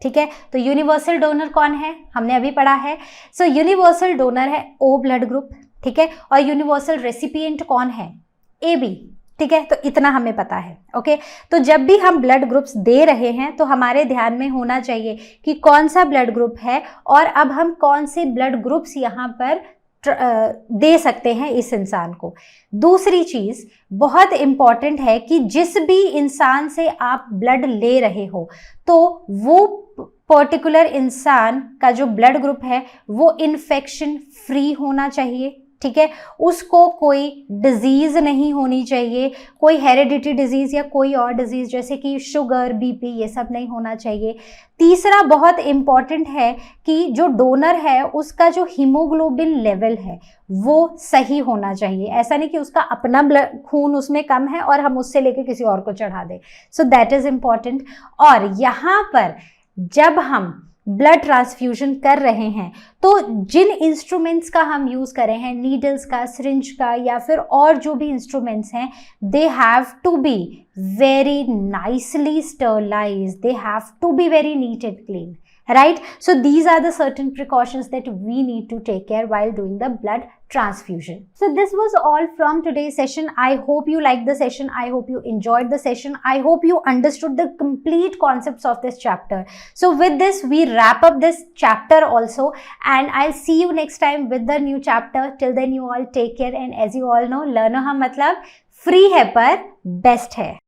ठीक है। तो यूनिवर्सल डोनर कौन है? हमने अभी पढ़ा है। सो यूनिवर्सल डोनर है ओ ब्लड ग्रुप, ठीक है। और यूनिवर्सल रेसिपिएंट कौन है? ए बी, ठीक है। तो इतना हमें पता है, ओके। तो जब भी हम ब्लड ग्रुप्स दे रहे हैं तो हमारे ध्यान में होना चाहिए कि कौन सा ब्लड ग्रुप है और अब हम कौन से ब्लड ग्रुप्स यहाँ पर दे सकते हैं इस इंसान को। दूसरी चीज बहुत इंपॉर्टेंट है कि जिस भी इंसान से आप ब्लड ले रहे हो तो वो पर्टिकुलर इंसान का जो ब्लड ग्रुप है वो इन्फेक्शन फ्री होना चाहिए, ठीक है। उसको कोई डिजीज नहीं होनी चाहिए, कोई हेरिडिटी डिजीज या कोई और डिजीज जैसे कि शुगर, बीपी, ये सब नहीं होना चाहिए। तीसरा बहुत इंपॉर्टेंट है कि जो डोनर है उसका जो हीमोग्लोबिन लेवल है वो सही होना चाहिए। ऐसा नहीं कि उसका अपना ब्लड खून उसमें कम है और हम उससे लेके किसी और को चढ़ा दें। सो दैट इज इम्पॉर्टेंट। और यहाँ पर जब हम ब्लड ट्रांसफ्यूजन कर रहे हैं तो जिन इंस्ट्रूमेंट्स का हम यूज कर रहे हैं, नीडल्स का, सिरिंज का या फिर और जो भी इंस्ट्रूमेंट्स हैं, they have to be very nicely sterilised, they have to be very neat and clean, right? So these are the certain precautions that we need to take care while doing the blood transfusion. So this was all from today's session. I hope you liked the session. I hope you enjoyed the session. I hope you understood the complete concepts of this chapter. So with this, we wrap up this chapter also, and I'll see you next time with the new chapter. Till then, you all take care, and as you all know, learner ha matlab free hai par best hai.